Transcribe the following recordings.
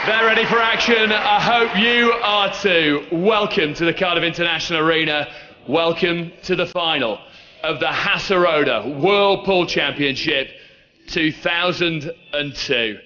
They're ready for action. I hope you are too. Welcome to the Cardiff International Arena. Welcome to the final of the Hasseröder World Pool Championship 2002.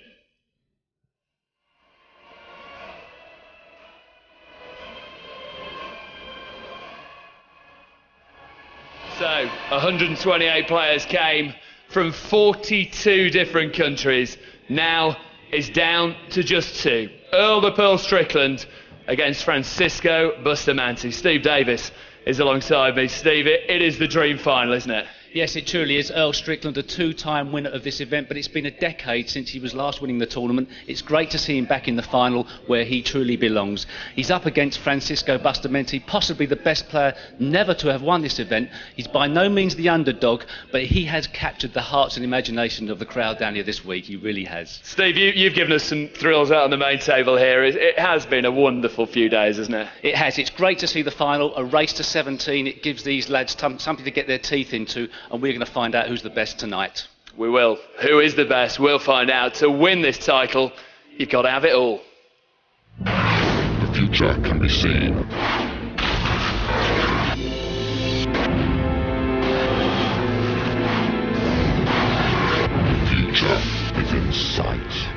So, 128 players came from 42 different countries. Now is down to just two. Earl the Pearl Strickland against Francisco Bustamante. Steve Davis is alongside me. Steve, it is the dream final, isn't it? Yes, it truly is. Earl Strickland, a two-time winner of this event, but it's been a decade since he was last winning the tournament. It's great to see him back in the final where he truly belongs. He's up against Francisco Bustamante, possibly the best player never to have won this event. He's by no means the underdog, but he has captured the hearts and imagination of the crowd down here this week. He really has. Steve, you've given us some thrills out on the main table here. It has been a wonderful few days, hasn't it? It has. It's great to see the final, a race to 17. It gives these lads something to get their teeth into, and we're going to find out who's the best tonight. We will. Who is the best? We'll find out. To win this title, you've got to have it all. The future can be seen. The future is in sight.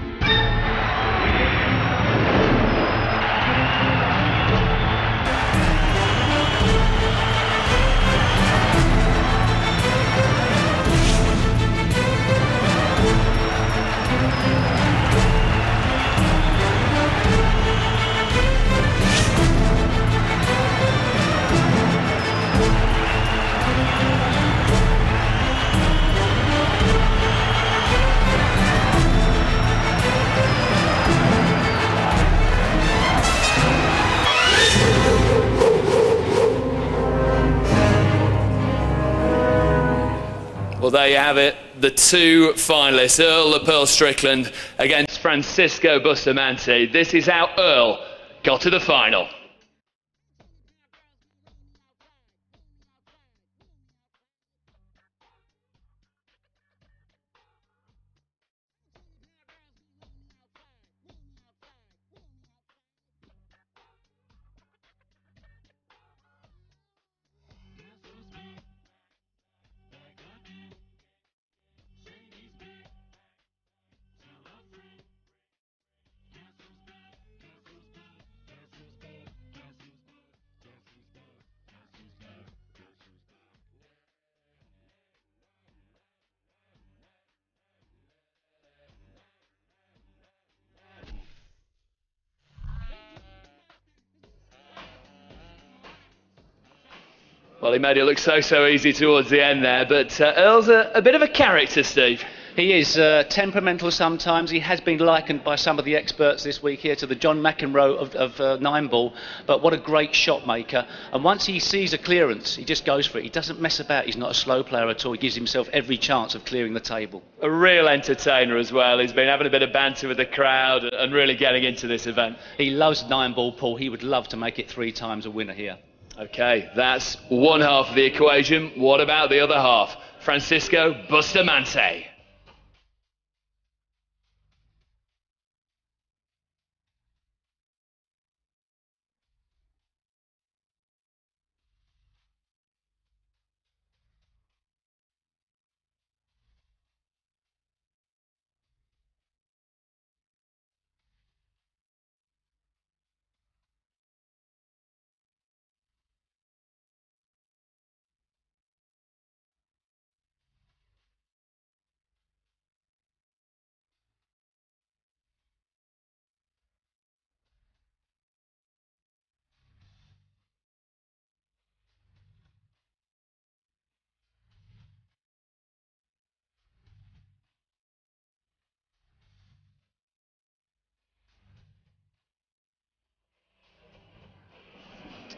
Well, there you have it. The two finalists, Earl the Pearl Strickland against Francisco Bustamante. This is how Earl got to the final. Well, he made it look so easy towards the end there, but Earl's a bit of a character, Steve. He is temperamental sometimes. He has been likened by some of the experts this week here to the John McEnroe of nine ball, but what a great shot maker. And once he sees a clearance, he just goes for it. He doesn't mess about. He's not a slow player at all. He gives himself every chance of clearing the table. A real entertainer as well. He's been having a bit of banter with the crowd and really getting into this event. He loves nine ball, Paul. He would love to make it 3 times a winner here. Okay, that's one half of the equation. What about the other half? Francisco Bustamante.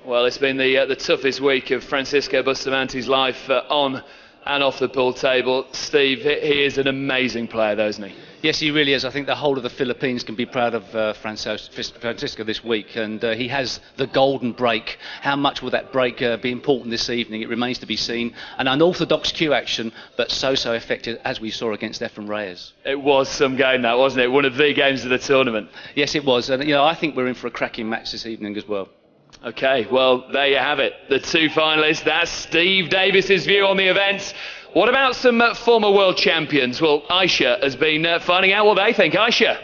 Well, it's been the toughest week of Francisco Bustamante's life on and off the pool table. Steve, he is an amazing player, though, isn't he? Yes, he really is. I think the whole of the Philippines can be proud of Francisco this week, and he has the golden break. How much will that break be important this evening? It remains to be seen. An unorthodox cue action, but so effective, as we saw against Efren Reyes. It was some game, that, wasn't it? One of the games of the tournament. Yes, it was. And I think we're in for a cracking match this evening as well. OK, well, there you have it. The two finalists. That's Steve Davis's view on the events. What about some former world champions? Well, Aisha has been finding out what they think. Aisha.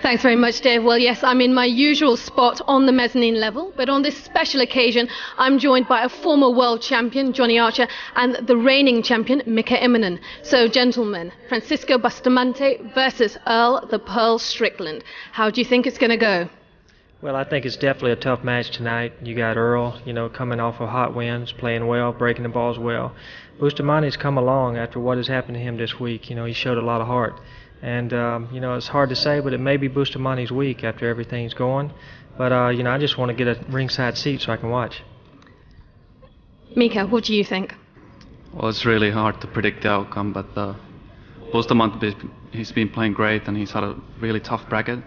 Thanks very much, Dave. Well, yes, I'm in my usual spot on the mezzanine level, but on this special occasion, I'm joined by a former world champion, Johnny Archer, and the reigning champion, Mika Immonen. So, gentlemen, Francisco Bustamante versus Earl the Pearl Strickland. How do you think it's going to go? Well, I think it's definitely a tough match tonight. You got Earl, coming off of hot wins, playing well, breaking the balls well. Bustamante's come along after what has happened to him this week. He showed a lot of heart. And, it's hard to say, but it may be Bustamante's week after everything's going. But, I just want to get a ringside seat so I can watch. Mika, what do you think? Well, it's really hard to predict the outcome, but Bustamante, he's been playing great, and he's had a really tough bracket,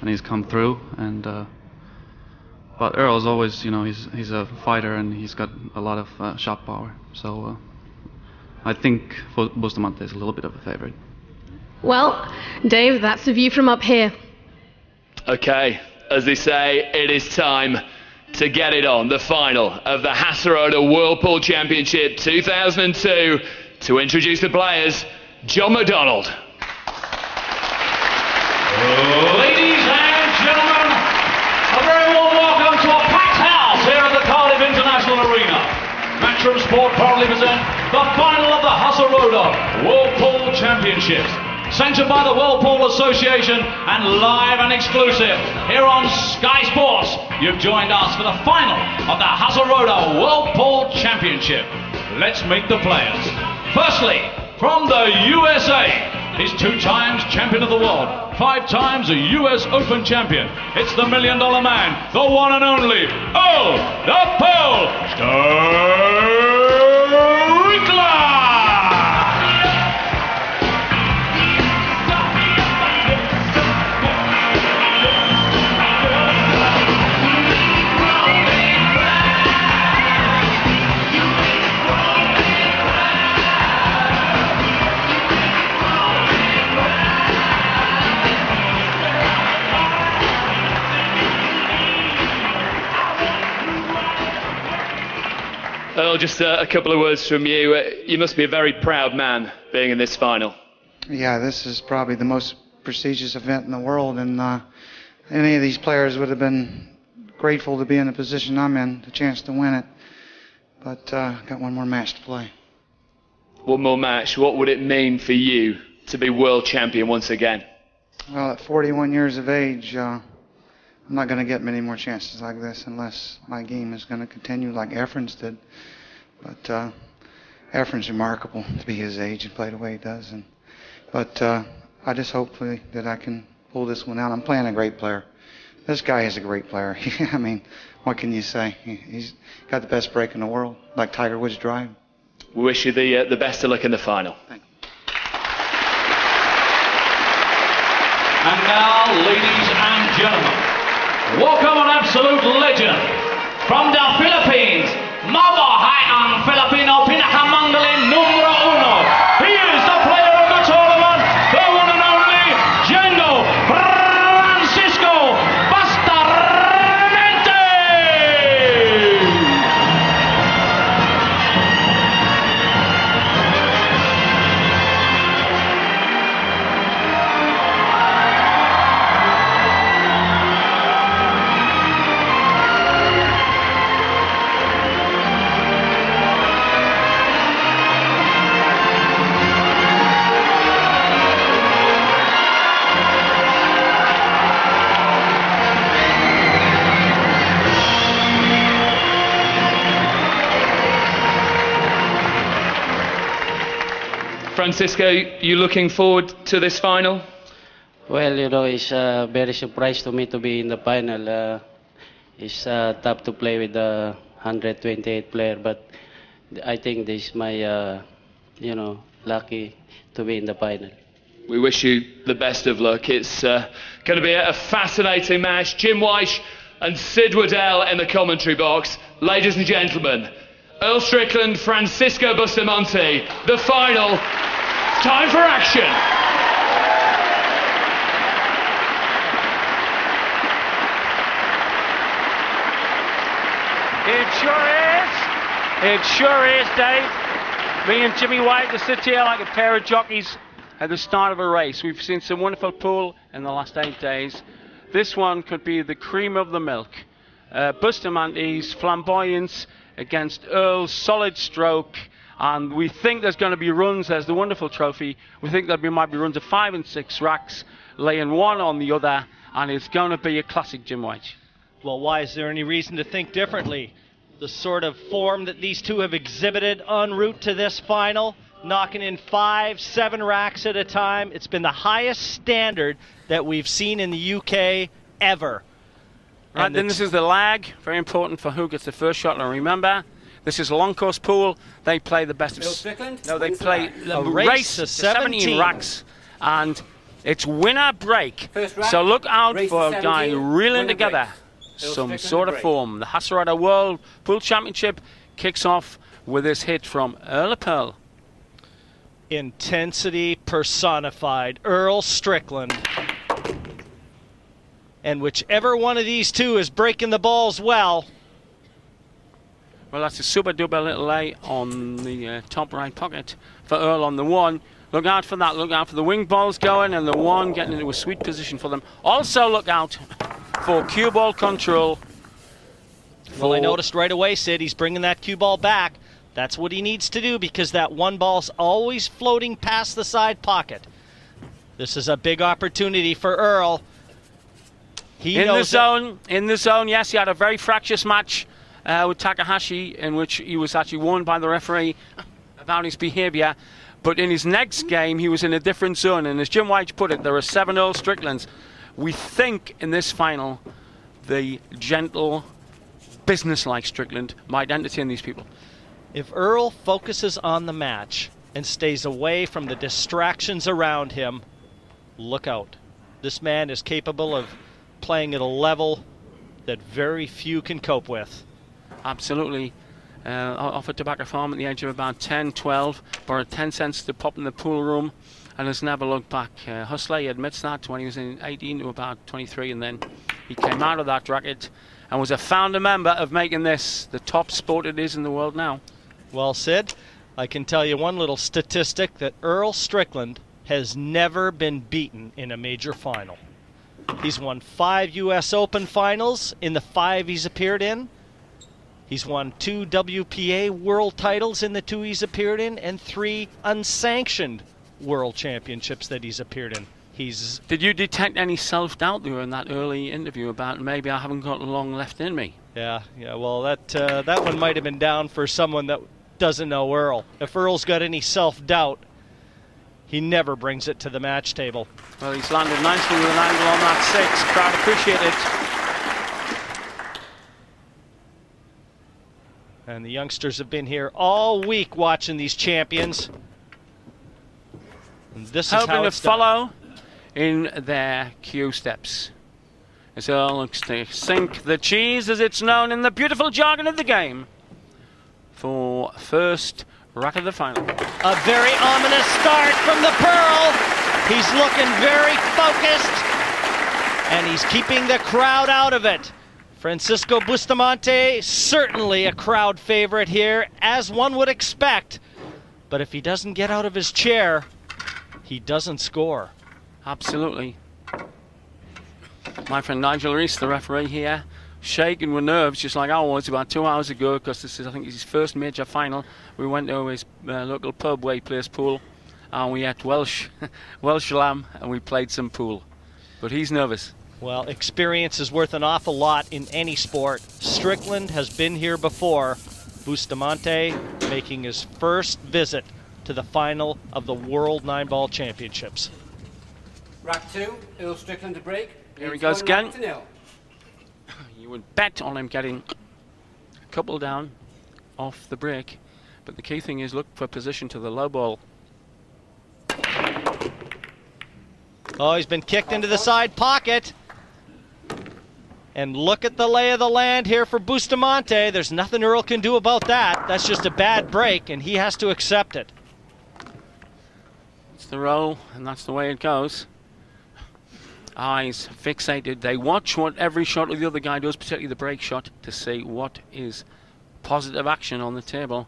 and he's come through. And but Earl's always, he's a fighter, and he's got a lot of shot power. So I think Bustamante is a little bit of a favorite. Well, Dave, that's the view from up here. OK, as they say, it is time to get it on. The final of the Hasseröder Whirlpool Championship 2002. To introduce the players, John McDonald. Ladies and gentlemen, a very warm welcome to a packed house here at the Cardiff International Arena. Matchroom Sport proudly present the final of the Hasseröder Whirlpool Championships. Sanctioned by the Whirlpool Association and live and exclusive here on Sky Sports. You've joined us for the final of the Hasseröder Whirlpool Championship. Let's meet the players. Firstly, from the USA, he's 2 times champion of the world, 5 times a US Open champion. It's the $1 Million Man, the one and only Earl the Pearl Strickland. Earl, just a couple of words from you. You must be a very proud man being in this final. Yeah, this is probably the most prestigious event in the world, and any of these players would have been grateful to be in the position I'm in, the chance to win it. But got one more match to play. One more match. What would it mean for you to be world champion once again? Well, at 41 years of age, I'm not going to get many more chances like this unless my game is going to continue like Efren's did. But Efren's remarkable to be his age and play the way he does. But I just hopefully that I can pull this one out. I'm playing a great player. This guy is a great player. I mean, what can you say? He's got the best break in the world, like Tiger Woods' drive. We wish you the best of luck in the final. Thank you. And now, ladies and gentlemen, welcome an absolute legend from the Philippines, Mabuhay ang Filipino pinakamanggaling numero 1. He is the player of the tournament, the one and only Django Francisco Bustamante. Francisco, you looking forward to this final? Well, it's a very surprise to me to be in the final. It's tough to play with the 128 player, but I think this is my, lucky to be in the final. We wish you the best of luck. It's going to be a fascinating match. Jim Weish and Sid Waddell in the commentary box. Ladies and gentlemen, Earl Strickland, Francisco Bustamante, the final. Time for action. It sure is, Dave. Me and Jimmy White to sit here like a pair of jockeys at the start of a race. We've seen some wonderful pool in the last 8 days. This one could be the cream of the milk. Bustamante's flamboyance against Earl's solid stroke, and we think there's going to be runs. There's the wonderful trophy. We think there might be runs of 5 and 6 racks, laying one on the other, and it's going to be a classic, Jim White. Well, why is there any reason to think differently? The sort of form that these two have exhibited en route to this final, knocking in 5, 7 racks at a time. It's been the highest standard that we've seen in the UK ever. Right, then this is the lag, very important for who gets the first shot. And remember, this is a long course pool. They play the best of... No, they play a race to 17 racks, and it's winner break. So look out for a guy reeling together some sort of form. The Hasserada World Pool Championship kicks off with this hit from Earl. Intensity personified, Earl Strickland. And whichever one of these two is breaking the balls well. Well, that's a super duper little lay on the top right pocket for Earl on the one. Look out for that. Look out for the wing balls going and the one getting into a sweet position for them. Also look out for cue ball control. Well, I noticed right away, Sid, he's bringing that cue ball back. That's what he needs to do because that one ball's always floating past the side pocket. This is a big opportunity for Earl. In the zone, yes, he had a very fractious match with Takahashi in which he was actually warned by the referee about his behaviour. But in his next game, he was in a different zone. And as Jim White put it, there are 7 Earl Stricklands. We think in this final, the gentle, business-like Strickland might entertain these people. If Earl focuses on the match and stays away from the distractions around him, look out. This man is capable of playing at a level that very few can cope with. Absolutely. Offered tobacco farm at the age of about 10, 12, borrowed 10 cents to pop in the pool room, and has never looked back. Hustler, he admits that when he was in 18 to about 23, and then he came out of that racket and was a founder member of making this the top sport it is in the world now. Well, Sid, I can tell you one little statistic, that Earl Strickland has never been beaten in a major final. He's won 5 U.S. Open finals in the 5 he's appeared in. He's won 2 WPA world titles in the 2 he's appeared in, and 3 unsanctioned world championships that he's appeared in. Did you detect any self-doubt during that early interview about maybe I haven't got long left in me? Yeah. Well, that one might have been down for someone that doesn't know Earl. If Earl's got any self-doubt, he never brings it to the match table. Well, he's landed nicely with an angle on that 6. Crowd appreciate it. And the youngsters have been here all week watching these champions. And this is hoping how to follow in their cue steps. As Earl looks to sink the cheese, as it's known in the beautiful jargon of the game, for first rack of the final. A very ominous start from the Pearl. He's looking very focused, and he's keeping the crowd out of it. Francisco Bustamante, certainly a crowd favorite here, as one would expect. But if he doesn't get out of his chair, he doesn't score. Absolutely. My friend Nigel Reese, the referee here, shaking with nerves, just like I was about 2 hours ago, because this is, I think, his first major final. We went to his local pub where he plays pool, and we ate Welsh lamb, and we played some pool. But he's nervous. Well, experience is worth an awful lot in any sport. Strickland has been here before. Bustamante making his first visit to the final of the World 9-Ball Championships. Rack 2, Earl Strickland to break. Here he goes again. You would bet on him getting a couple down off the break. But the key thing is look for position to the low ball. Oh, he's been kicked into the side pocket. And look at the lay of the land here for Bustamante. There's nothing Earl can do about that. That's just a bad break, and he has to accept it. It's the roll, and that's the way it goes. Eyes fixated. They watch what every shot of the other guy does, particularly the break shot, to see what is positive action on the table.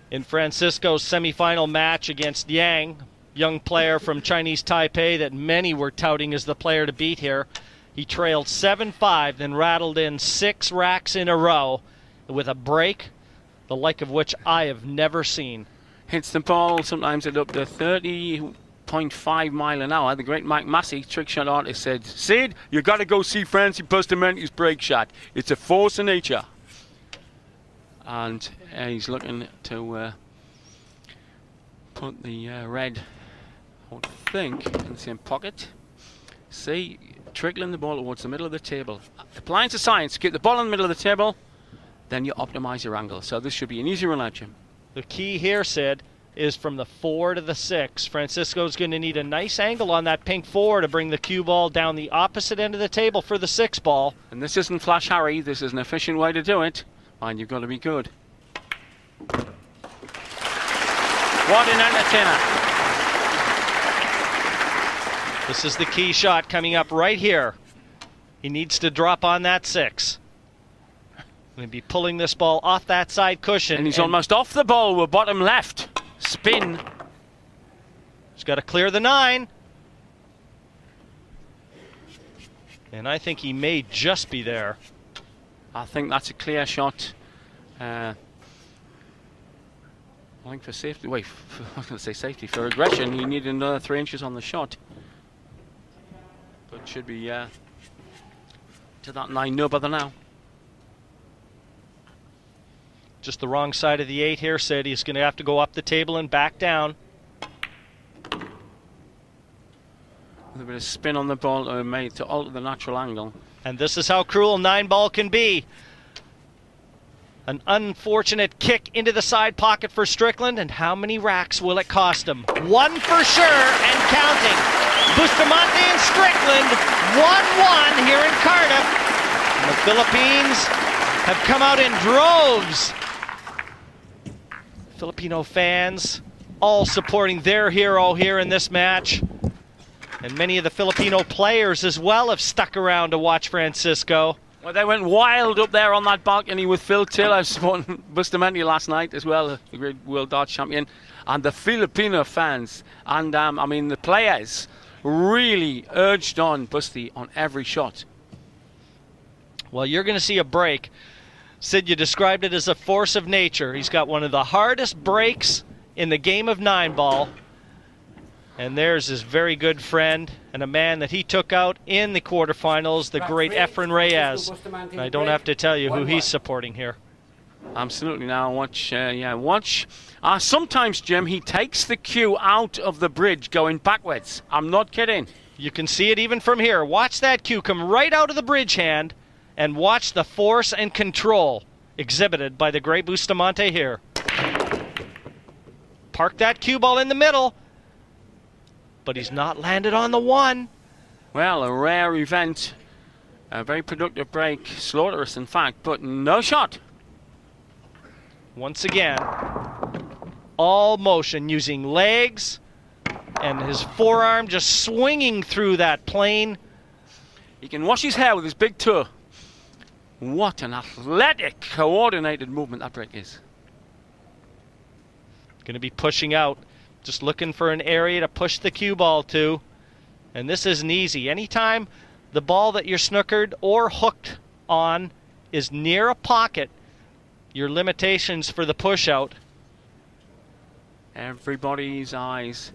In Francisco's semifinal match against Yang, young player from Chinese Taipei that many were touting as the player to beat here, he trailed 7-5, then rattled in 6 racks in a row with a break, the like of which I have never seen. Hits the ball sometimes at up to 30.5 miles an hour. The great Mike Massey, trick shot artist, said, "Sid, you got to go see Francis Bustamante's break shot. It's a force of nature." And he's looking to put the red, I would think, in the same pocket. See, trickling the ball towards the middle of the table. Applying to science, get the ball in the middle of the table, then you optimize your angle. So this should be an easy run out, Jim. The key here, Sid, is from the 4 to the 6. Francisco's going to need a nice angle on that pink 4 to bring the cue ball down the opposite end of the table for the 6 ball. And this isn't Flash Harry. This is an efficient way to do it. And you've got to be good. What an entertainer. This is the key shot coming up right here. He needs to drop on that 6. Going to be pulling this ball off that side cushion. And he's almost off the ball with bottom left. Spin. He's got to clear the 9. And I think he may just be there. I think that's a clear shot. I think for safety, I was going to say safety. For aggression, he needed another 3 inches on the shot. But it should be to that 9 no bother now. Just the wrong side of the 8 here, Sid. He's going to have to go up the table and back down. With a bit of spin on the ball made to alter the natural angle. And this is how cruel 9 ball can be. An unfortunate kick into the side pocket for Strickland, and how many racks will it cost him? 1 for sure, and counting. Bustamante and Strickland, 1-1 here in Cardiff. And the Philippines have come out in droves. Filipino fans all supporting their hero here in this match. And many of the Filipino players as well have stuck around to watch Francisco. Well, they went wild up there on that balcony with Phil Taylor supporting Bustamante last night as well, the great world darts champion. And the Filipino fans and, I mean, the players really urged on Busty on every shot. Well, you're going to see a break. Sid, you described it as a force of nature. He's got one of the hardest breaks in the game of 9 ball. And there's his very good friend and a man that he took out in the quarterfinals, the great Efren Reyes. And I don't have to tell you who he's supporting here. Absolutely. Now watch, watch. Sometimes, Jim, he takes the cue out of the bridge going backwards. I'm not kidding. You can see it even from here. Watch that cue come right out of the bridge hand, and watch the force and control exhibited by the great Bustamante here. Park that cue ball in the middle, but he's not landed on the 1. Well, a rare event. A very productive break. Slaughterous, in fact, but no shot. Once again, all motion using legs and his forearm just swinging through that plane. He can wash his hair with his big toe. What an athletic, coordinated movement that break is. Going to be pushing out, just looking for an area to push the cue ball to. And this isn't easy. Anytime the ball that you're snookered or hooked on is near a pocket, your limitations for the push out. Everybody's eyes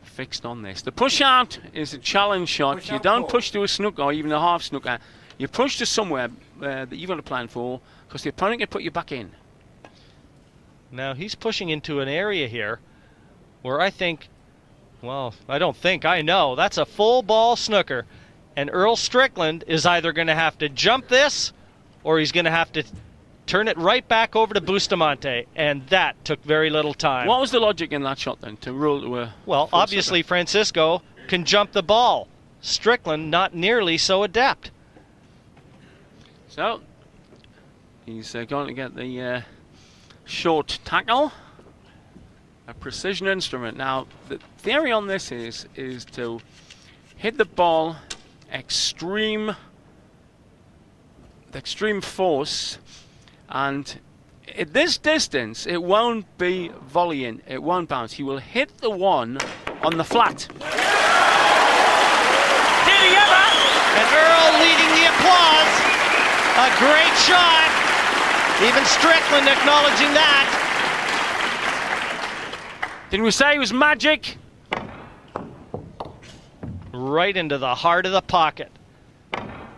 fixed on this. The push out is a challenge shot. You don't push to a snooker or even a half snooker. You push to somewhere that you've got a plan for, because the opponent can put you back in. Now he's pushing into an area here where I think, well, I don't think, I know, that's a full ball snooker. And Earl Strickland is either going to have to jump this or he's going to have to turn it right back over to Bustamante, and that took very little time. What was the logic in that shot then, to rule to a... Well, obviously Francisco can jump the ball. Strickland not nearly so adept. So, he's going to get the short tackle. A precision instrument. Now, the theory on this is to hit the ball extreme force, and at this distance it won't be volleying, it won't bounce. He will hit the one on the flat. Did he ever? And Earl leading the applause. A great shot. Even Strickland acknowledging that. Didn't we say it was magic? Right into the heart of the pocket.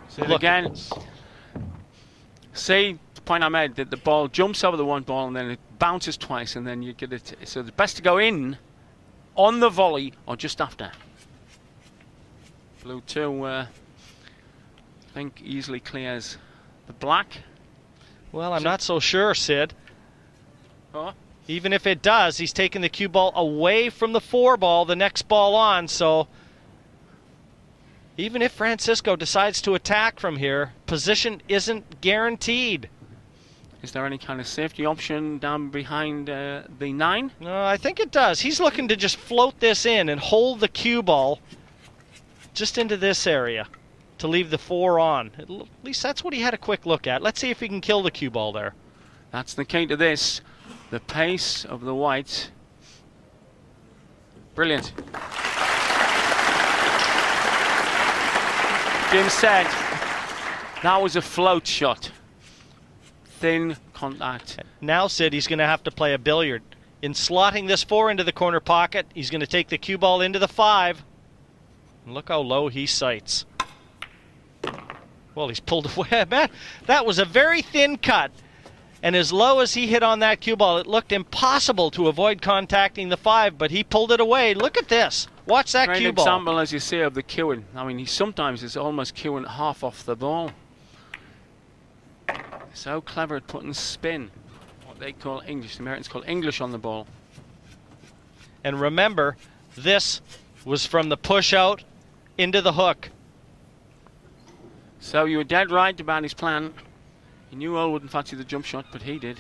See it again. See the point I made, that the ball jumps over the one ball and then it bounces twice, and then you get it. So it's best to go in on the volley or just after. Blue 2, I think, easily clears the black. Well, I'm not so sure, Sid. Oh. Even if it does, he's taking the cue ball away from the 4 ball, the next ball on, so even if Francisco decides to attack from here, position isn't guaranteed. Is there any kind of safety option down behind the 9? No, I think it does. He's looking to just float this in and hold the cue ball just into this area to leave the 4 on. At least that's what he had a quick look at. Let's see if he can kill the cue ball there. That's the key to this. The pace of the white. Brilliant. Jim said that was a float shot. Thin contact. Now, Sid, he's going to have to play a billiard. In slotting this 4 into the corner pocket, he's going to take the cue ball into the 5. And look how low he sights. Well, he's pulled away. Man, that was a very thin cut. And as low as he hit on that cue ball, it looked impossible to avoid contacting the 5, but he pulled it away. Look at this. Watch that cue ball. Great example, as you see, of the cueing. I mean, he sometimes is almost cueing half off the ball. So clever at putting spin, what they call English, the Americans call English on the ball. And remember, this was from the push out into the hook. So you were dead right about his plan. He knew Earl wouldn't fancy the jump shot, but he did.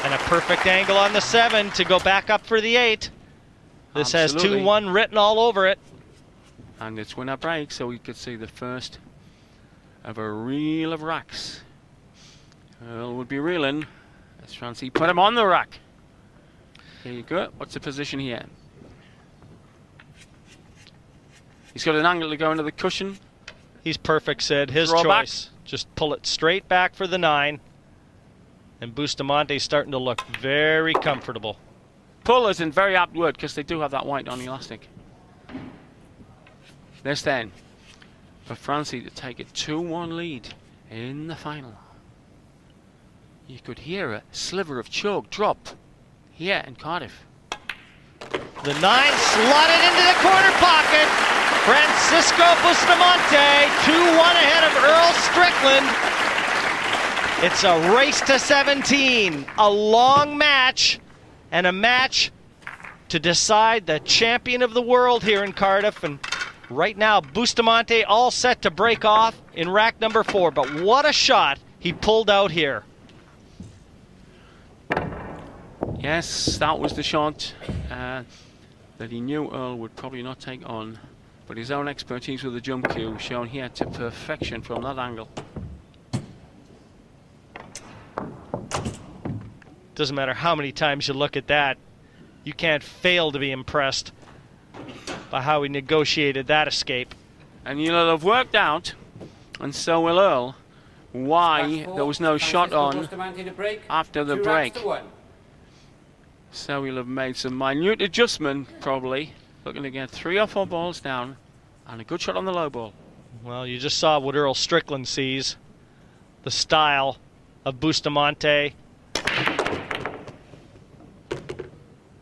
And a perfect angle on the 7 to go back up for the 8. This Absolutely. has 2-1 written all over it. And it's winner break, so we could see the first of a reel of racks. Earl would be reeling as Francie put him on the rack. Here you go. What's the position here? He's got an angle to go into the cushion. He's perfect, Sid. His Throw choice. back. Just pull it straight back for the 9. And Bustamante's starting to look very comfortable. Pull isn't very apt word because they do have that white on elastic. This then for Francie to take a 2-1 lead in the final. You could hear a sliver of chalk drop here in Cardiff. The 9 slotted into the corner pocket. Francisco Bustamante, 2-1 ahead of Earl Strickland. It's a race to 17, a long match, and a match to decide the champion of the world here in Cardiff. And right now, Bustamante all set to break off in rack number 4. But what a shot he pulled out here. Yes, that was the shot that he knew Earl would probably not take on. But his own expertise with the jump cue shown here to perfection from that angle. Doesn't matter how many times you look at that, you can't fail to be impressed by how he negotiated that escape. And you'll have worked out, and so will Earl, why there was no shot on after the break. So he'll have made some minute adjustment, probably, looking to get 3 or 4 balls down, and a good shot on the low ball. Well, you just saw what Earl Strickland sees. The style of Bustamante.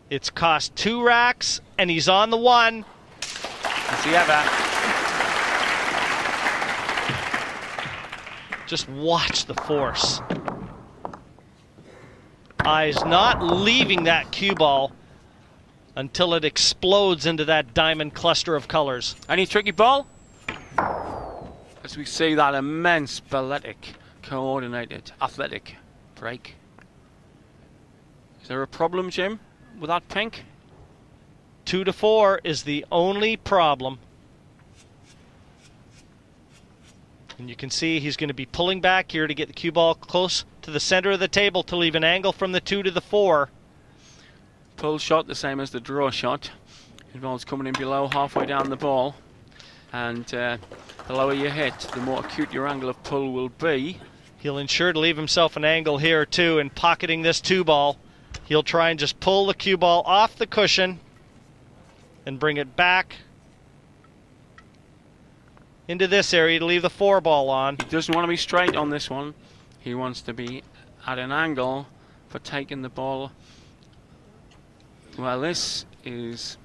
It's cost 2 racks, and he's on the 1. Has he ever? Just watch the force. Eyes not leaving that cue ball until it explodes into that diamond cluster of colors. Any tricky ball? As we see that immense balletic, coordinated, athletic break. Is there a problem, Jim, with that pink? 2-4 is the only problem. And you can see he's going to be pulling back here to get the cue ball close to the center of the table to leave an angle from the 2 to the 4. Pull shot, the same as the draw shot. Involves coming in below, halfway down the ball. And the lower you hit, the more acute your angle of pull will be. He'll ensure to leave himself an angle here too in pocketing this 2 ball. He'll try and just pull the cue ball off the cushion and bring it back into this area to leave the 4 ball on. He doesn't want to be straight on this one. He wants to be at an angle for taking the ball. Well, this is...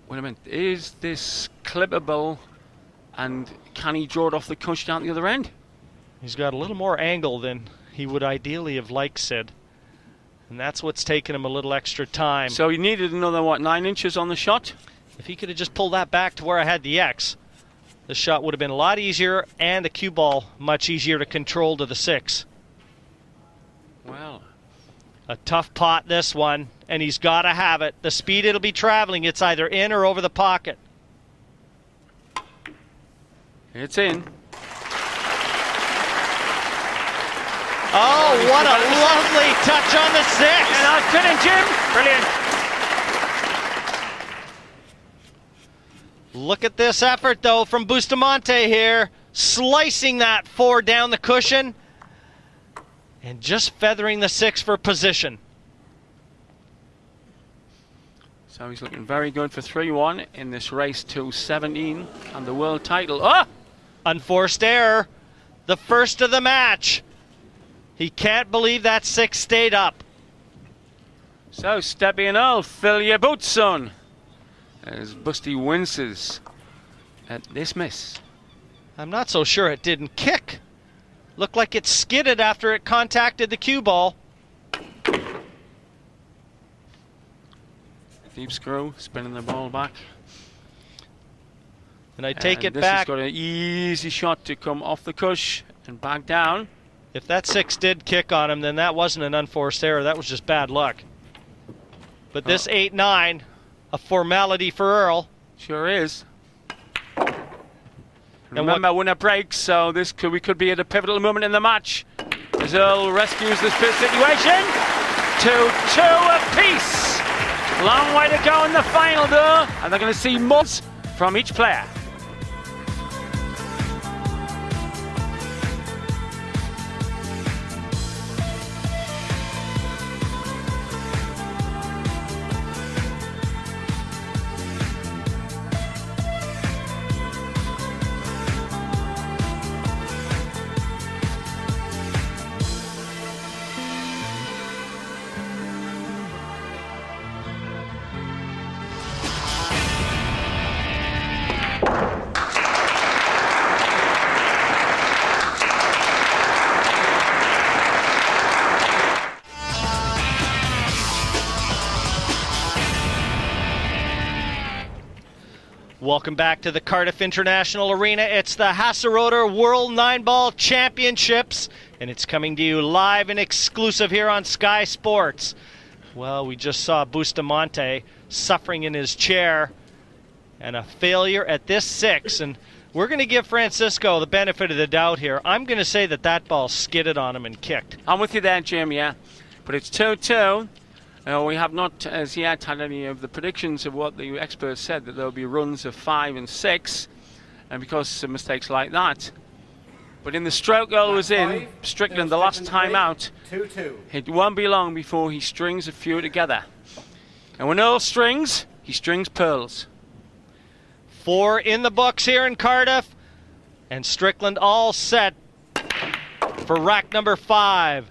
Wait a minute. Is this clippable, and can he draw it off the cushion out the other end? He's got a little more angle than he would ideally have liked, Sid. And that's what's taken him a little extra time. So he needed another, what, 9 inches on the shot? If he could have just pulled that back to where I had the X, the shot would have been a lot easier and the cue ball much easier to control to the 6. Well, a tough pot, this one, and he's got to have it. The speed it'll be traveling, it's either in or over the pocket. It's in. Oh, what a lovely touch on the 6. And that's good, Jim. Brilliant. Look at this effort, though, from Bustamante here. Slicing that 4 down the cushion and just feathering the 6 for position. So he's looking very good for 3-1 in this race to 17 and the world title. Oh! Unforced error. The first of the match. He can't believe that 6 stayed up. So, Steppy and Earl, fill your boots, son. As Busty winces at this miss. I'm not so sure it didn't kick. Looked like it skidded after it contacted the cue ball. Deep screw, spinning the ball back. And I take it this back. This has got an easy shot to come off the cush and back down. If that 6 did kick on him, then that wasn't an unforced error. That was just bad luck. But this 8-9, a formality for Earl. Sure is. Remember, winner breaks, so we could be at a pivotal moment in the match as Earl rescues this situation. 2-2 apiece. Long way to go in the final, though, and they're going to see more from each player. Welcome back to the Cardiff International Arena. It's the Hasseröder World 9-Ball Championships, and it's coming to you live and exclusive here on Sky Sports. Well, we just saw Bustamante suffering in his chair and a failure at this 6, and we're going to give Francisco the benefit of the doubt here. I'm going to say that that ball skidded on him and kicked. I'm with you there, Jim, yeah. But it's 2-2. We have not as yet had any of the predictions of what the experts said, that there will be runs of 5 and 6, and because of mistakes like that. But in the stroke Earl was in, Strickland, the last time out, it won't be long before he strings a few together. And when Earl strings, he strings pearls. 4 in the books here in Cardiff, and Strickland all set for rack number 5.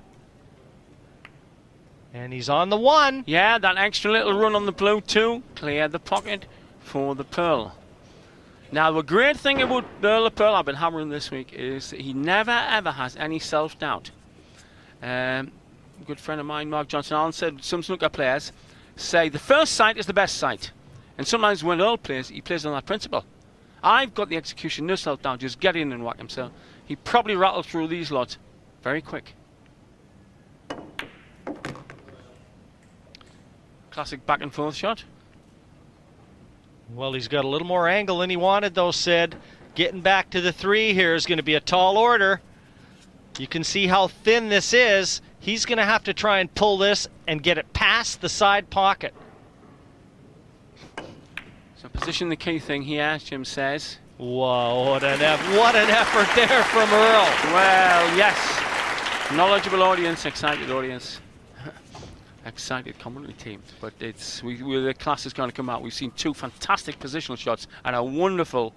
And he's on the 1. Yeah, that extra little run on the blue too cleared the pocket for the pearl. Now, the great thing about Earl of Pearl I've been hammering this week is that he never ever has any self-doubt. A good friend of mine, Mark Johnson Allen, said some snooker players say the first sight is the best sight. And sometimes when Earl plays, he plays on that principle. I've got the execution, no self-doubt, just get in and whack him. So he probably rattled through these lots very quick. Classic back and forth shot. Well, he's got a little more angle than he wanted, though, Sid. Getting back to the 3 here is going to be a tall order. You can see how thin this is. He's going to have to try and pull this and get it past the side pocket. So position the key thing here, Jim says. Whoa, what an effort there from Earl. Well, yes. Knowledgeable audience, excited audience. Excited commentary team, but it's the class is going to come out. We've seen 2 fantastic positional shots and a wonderful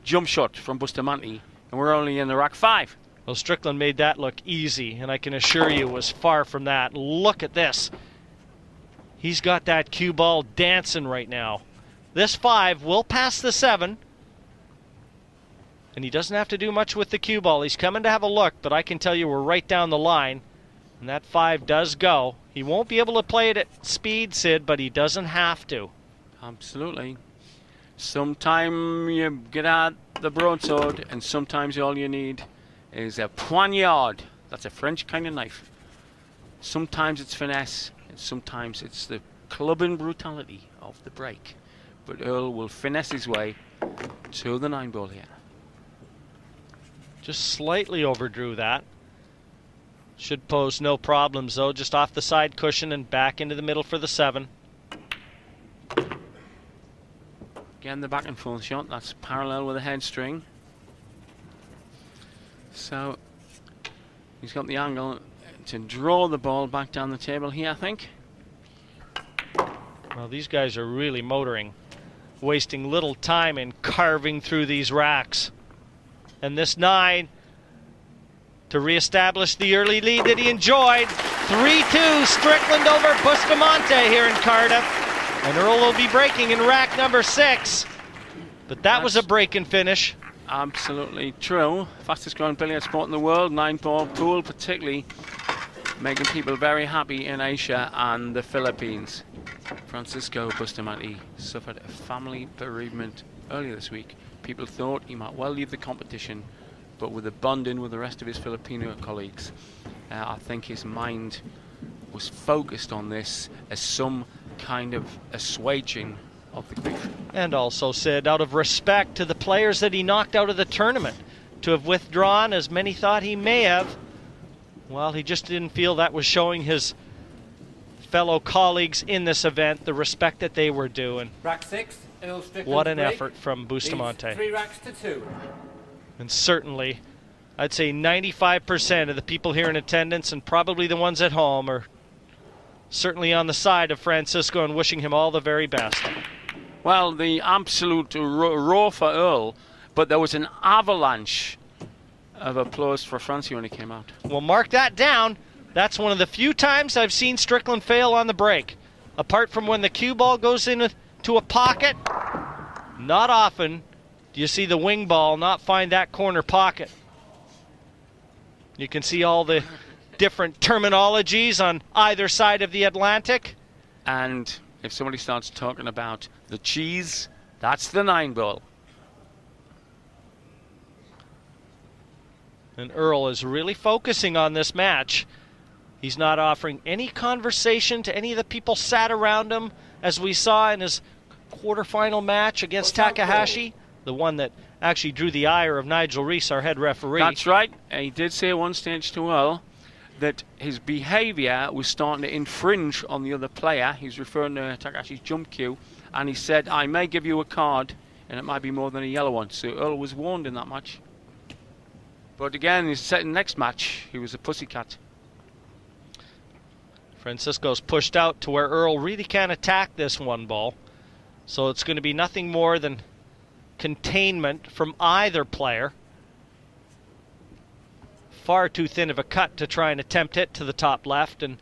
jump shot from Bustamante, and we're only in the rack 5. Well, Strickland made that look easy, and I can assure you it was far from that. Look at this. He's got that cue ball dancing right now. This 5 will pass the 7, and he doesn't have to do much with the cue ball. He's coming to have a look, but I can tell you we're right down the line, and that 5 does go. He won't be able to play it at speed, Sid, but he doesn't have to. Absolutely. Sometimes you get out the broadsword, and sometimes all you need is a poignard. That's a French kind of knife. Sometimes it's finesse, and sometimes it's the clubbing brutality of the break. But Earl will finesse his way to the 9-ball here. Just slightly overdrew that. Should pose no problems, though. Just off the side cushion and back into the middle for the 7. Again, the back and forth shot. That's parallel with the head string. So he's got the angle to draw the ball back down the table here, I think. Well, these guys are really motoring, wasting little time in carving through these racks. And this 9, to reestablish the early lead that he enjoyed. 3-2 Strickland over Bustamante here in Cardiff. And Earl will be breaking in rack number 6. But that was a break and finish. Absolutely true. Fastest growing billiard sport in the world, 9-ball pool, particularly making people very happy in Asia and the Philippines. Francisco Bustamante suffered a family bereavement earlier this week. People thought he might well leave the competition, but with the bond-in with the rest of his Filipino colleagues, I think his mind was focused on this as some kind of assuaging of the grief. And also said, out of respect to the players that he knocked out of the tournament, to have withdrawn as many thought he may have, well, he just didn't feel that was showing his fellow colleagues in this event the respect that they were doing. Rack 6, Earl Strickland. What an break. effort from Bustamante. 3 racks to 2. And certainly, I'd say 95% of the people here in attendance, and probably the ones at home, are certainly on the side of Francisco and wishing him all the very best. Well, the absolute roar for Earl, but there was an avalanche of applause for Francie when he came out. Well, mark that down. That's one of the few times I've seen Strickland fail on the break. Apart from when the cue ball goes into a pocket, not often do you see the wing ball not find that corner pocket. You can see all the different terminologies on either side of the Atlantic. And if somebody starts talking about the cheese, that's the 9-ball. And Earl is really focusing on this match. He's not offering any conversation to any of the people sat around him, as we saw in his quarterfinal match against Takahashi, the one that actually drew the ire of Nigel Reese, our head referee. That's right. He did say at one stage to Earl that his behaviour was starting to infringe on the other player. He's referring to Takahashi's jump cue, and he said, I may give you a card, and it might be more than a yellow one. So Earl was warned in that match. But again, his second next match, he was a pussycat. Francisco's pushed out to where Earl really can't attack this 1-ball. So it's going to be nothing more than containment from either player. Far too thin of a cut to try and attempt it to the top left, and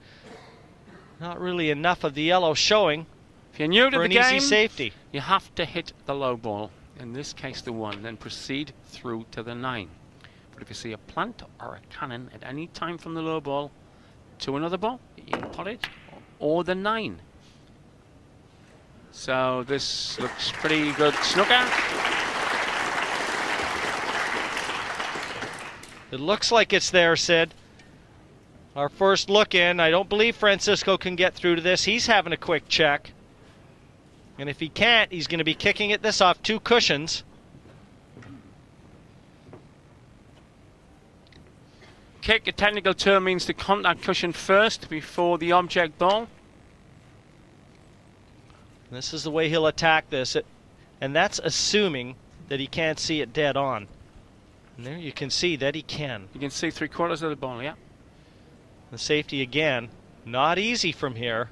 not really enough of the yellow showing. If you're new to for the an game, easy safety. You have to hit the low ball. in this case the 1, then proceed through to the 9. But if you see a plant or a cannon at any time from the low ball to another ball, you can pot it, or the 9. So this looks pretty good snooker. It looks like it's there, Sid. Our first look in. I don't believe Francisco can get through to this. He's having a quick check. And if he can't, he's going to be kicking it this off 2 cushions. Kick, a technical term, means to contact cushion first before the object ball. This is the way he'll attack this. And that's assuming that he can't see it dead on. And there you can see that he can. You can see 3/4 of the ball, yeah. The safety again, not easy from here.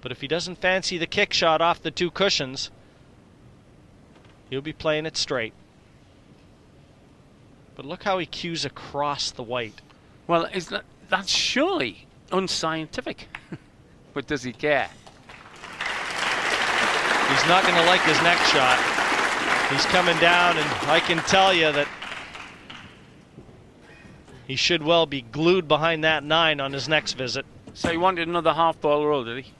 But if he doesn't fancy the kick shot off the 2 cushions, he'll be playing it straight. But look how he cues across the white. Well, that's surely unscientific. But does he care? He's not going to like his next shot. He's coming down, and I can tell you that he should well be glued behind that 9 on his next visit. So he wanted another half ball roll, did he?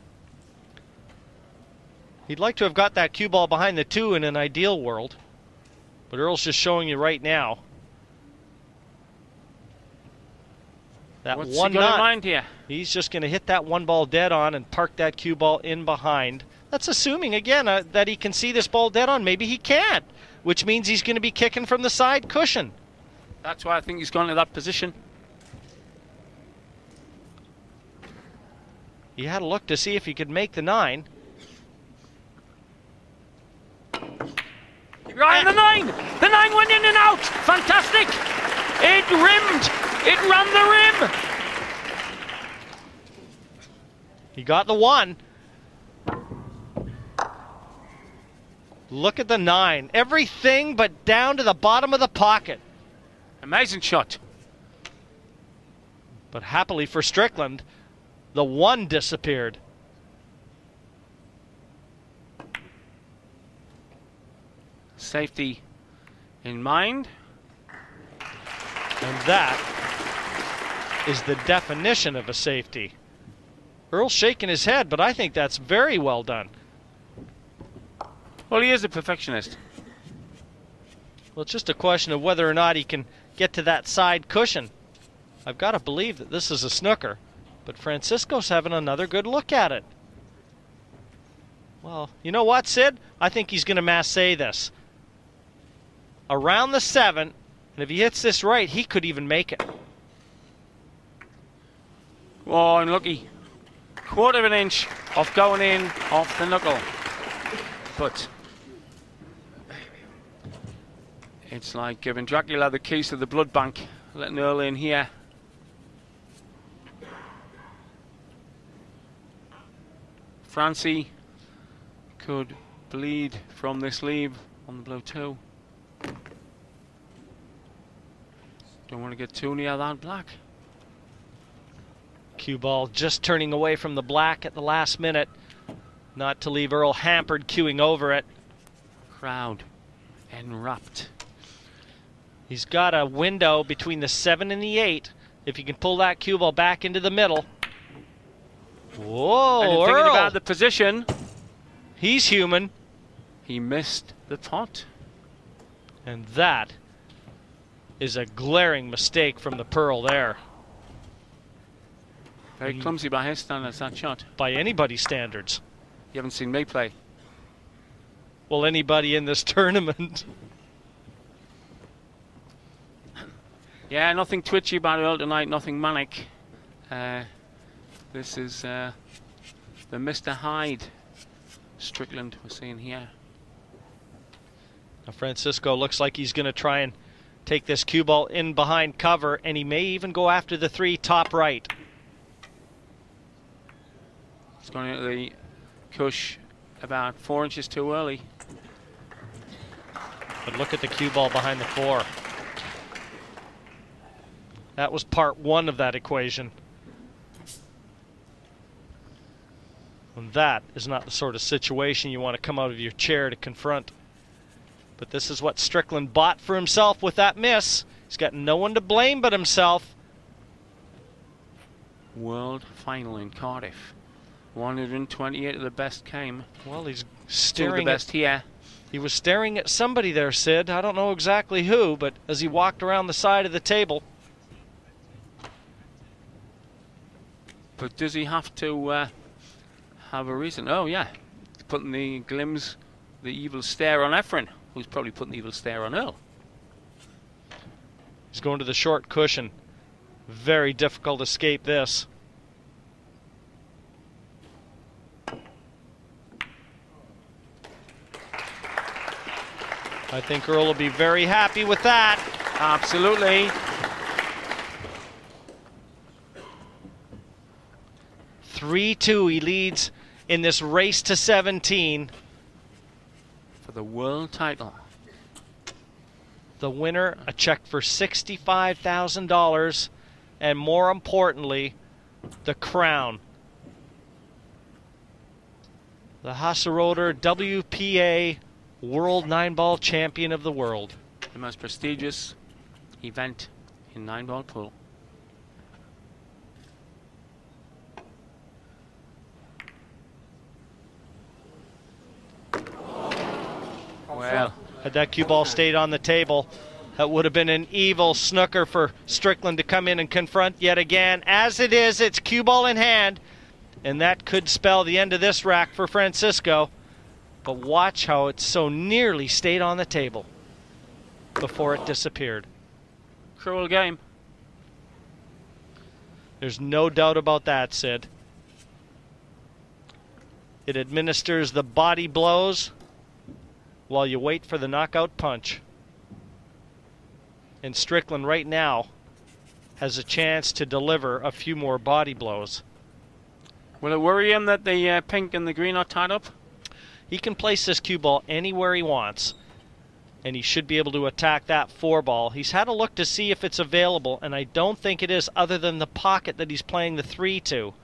He'd like to have got that cue ball behind the 2 in an ideal world. But Earl's just showing you right now. That What's one he got in knot, mind here? he's just going to hit that 1 ball dead on and park that cue ball in behind. That's assuming, again, that he can see this ball dead on. Maybe he can't, which means he's going to be kicking from the side cushion. That's why I think he's gone to that position. He had a look to see if he could make the 9. Right in the 9! The 9 went in and out! Fantastic! It rimmed! It ran the rim! He got the 1. Look at the 9. Everything but down to the bottom of the pocket. Amazing shot. But happily for Strickland, the 1 disappeared. Safety in mind. And that is the definition of a safety. Earl's shaking his head, but I think that's very well done. Well, he is a perfectionist. Well, it's just a question of whether or not he can get to that side cushion. I've got to believe that this is a snooker, but Francisco's having another good look at it. Well, you know what, Sid? I think he's going to massé this. Around the 7, and if he hits this right, he could even make it. Oh, unlucky. 1/4 of an inch off going in off the knuckle. But it's like giving Dracula the keys to the blood bank, letting Earl in here. Francie could bleed from this leave on the blue 2. Don't want to get too near that black. Cue ball just turning away from the black at the last minute. Not to leave Earl hampered queuing over it. Crowd enwrapped. He's got a window between the 7 and the 8. If he can pull that cue ball back into the middle. Whoa, and thinking Earl! about the position, he's human. He missed the pot. And that is a glaring mistake from the Pearl there. Very clumsy by his standards, that shot. By anybody's standards. You haven't seen me play. Well, anybody in this tournament. Yeah, nothing twitchy about Earl tonight, nothing manic. This is the Mr. Hyde Strickland we're seeing here. Now Francisco looks like he's going to try and take this cue ball in behind cover, and he may even go after the 3 top right. It's going into the cush about 4 inches too early. But look at the cue ball behind the 4. That was part 1 of that equation. And that is not the sort of situation you want to come out of your chair to confront. But this is what Strickland bought for himself with that miss. He's got no one to blame but himself. World final in Cardiff. 128 of the best came. Well, he's Still staring the best here. He was staring at somebody there, Sid. I don't know exactly who, but as he walked around the side of the table. But does he have to have a reason? Oh, yeah. He's putting the glimpse, the evil stare on Efren, who's probably putting the evil stare on Earl. He's going to the short cushion. Very difficult to escape this. I think Earl will be very happy with that. Absolutely. (3-2). He leads in this race to 17. For the world title. The winner, a check for $65,000. And more importantly, the crown. The Hasseröder WPA World 9-Ball Champion of the World. The most prestigious event in 9-ball pool. Well, had that cue ball stayed on the table, that would have been an evil snooker for Strickland to come in and confront yet again. As it is, it's cue ball in hand, and that could spell the end of this rack for Francisco. But watch how it so nearly stayed on the table before it disappeared. cruel game. There's no doubt about that, Sid. It administers the body blows while you wait for the knockout punch. And Strickland right now has a chance to deliver a few more body blows. Will it worry him that the pink and the green are tied up? He can place this cue ball anywhere he wants, and he should be able to attack that 4-ball. He's had a look to see if it's available, and I don't think it is, other than the pocket that he's playing the 3 to.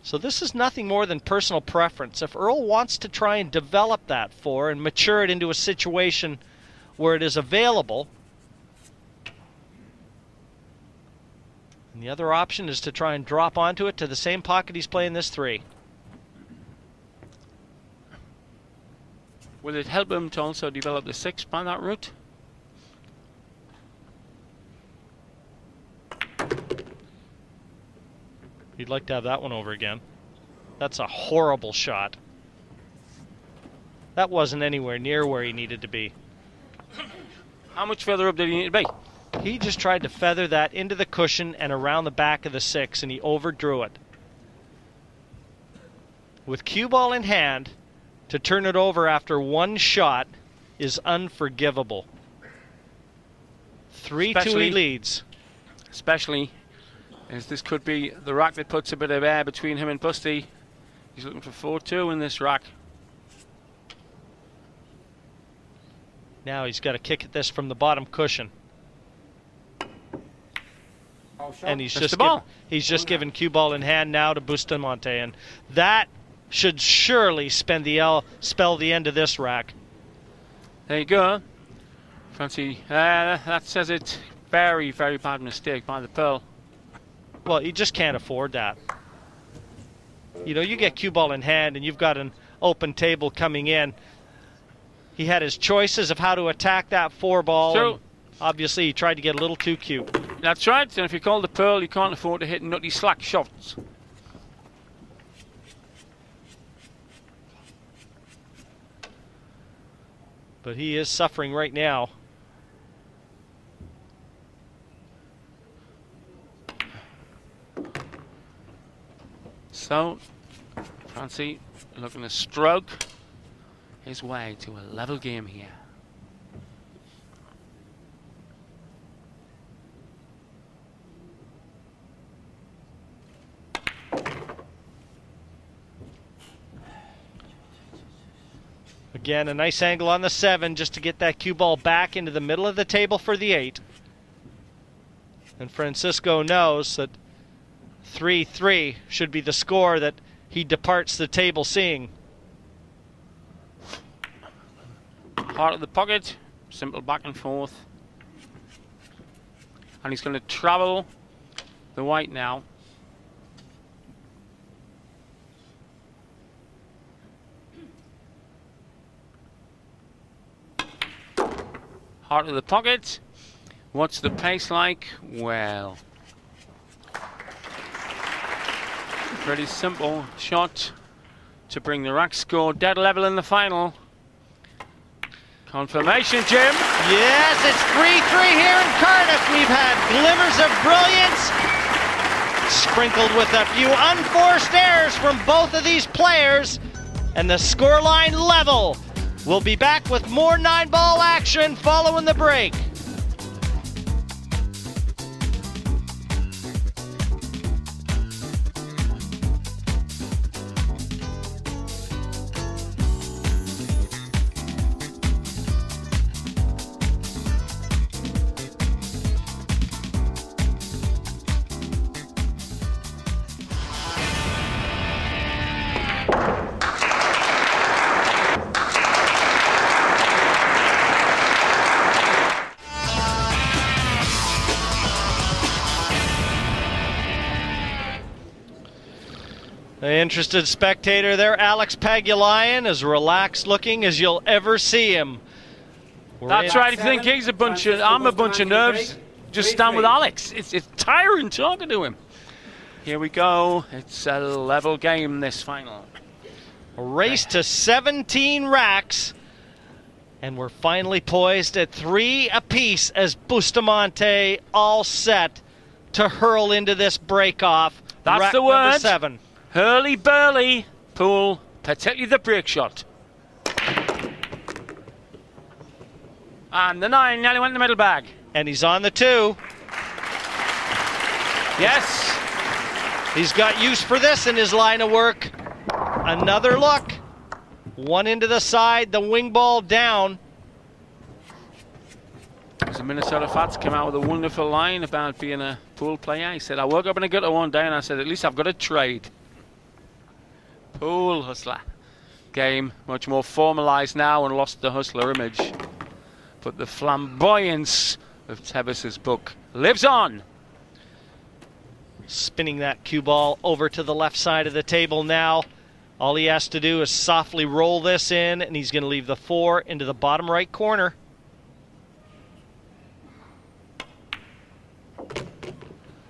So this is nothing more than personal preference. If Earl wants to try and develop that 4 and mature it into a situation where it is available, and the other option is to try and drop onto it to the same pocket he's playing this 3. Will it help him to also develop the 6 by that route? He'd like to have that one over again. That's a horrible shot. That wasn't anywhere near where he needed to be. How much further up did he need to be? He just tried to feather that into the cushion and around the back of the 6, and he overdrew it. With cue ball in hand, to turn it over after one shot is unforgivable. 3-2 he leads. Especially as this could be the rack that puts a bit of air between him and Busty. He's looking for 4-2 in this rack. Now he's got to kick at this from the bottom cushion. And he's just given cue ball in hand now to Bustamante, and that should surely spell the end of this rack. There you go. Fancy, that says it. Very, very bad mistake by the Pearl. Well, you just can't afford that. You know, you get cue ball in hand and you've got an open table coming in. He had his choices of how to attack that 4-ball. So, obviously, he tried to get a little too cute. That's right. And if you call the Pearl, you can't afford to hit nutty slack shots. But he is suffering right now. So, Francie looking to stroke his way to a level game here. Again, a nice angle on the 7 just to get that cue ball back into the middle of the table for the 8. And Francisco knows that 3-3 should be the score that he departs the table seeing. Heart of the pocket, simple back and forth. And he's going to travel the white now. Heart of the pocket. What's the pace like? Well, pretty simple shot to bring the rack score dead level in the final. Confirmation, Jim. Yes, it's 3-3 here in Cardiff. We've had glimmers of brilliance, sprinkled with a few unforced errors from both of these players, and the scoreline level. We'll be back with more 9-ball action following the break. The interested spectator there, Alex Pagulayan, as relaxed looking as you'll ever see him. That's right. If you think he's I'm a bunch of nerves, just stand with Alex. It's tiring talking to him. Here we go. It's a level game, this final. A race to 17 racks. And we're finally poised at 3 apiece as Bustamante all set to hurl into this break-off. That's rack the word. Number 7. Hurly-burly pool, particularly the break shot. And the 9 nearly went in the middle bag. And he's on the 2. Yes. He's got use for this in his line of work. Another look. 1 into the side, the wing ball down. The Minnesota Fats came out with a wonderful line about being a pool player. He said, I woke up in a gutter one day and I said, at least I've got a trade. Pool hustler game, much more formalized now and lost the hustler image. But the flamboyance of Tevis's book lives on. Spinning that cue ball over to the left side of the table now. All he has to do is softly roll this in, and he's going to leave the 4 into the bottom right corner.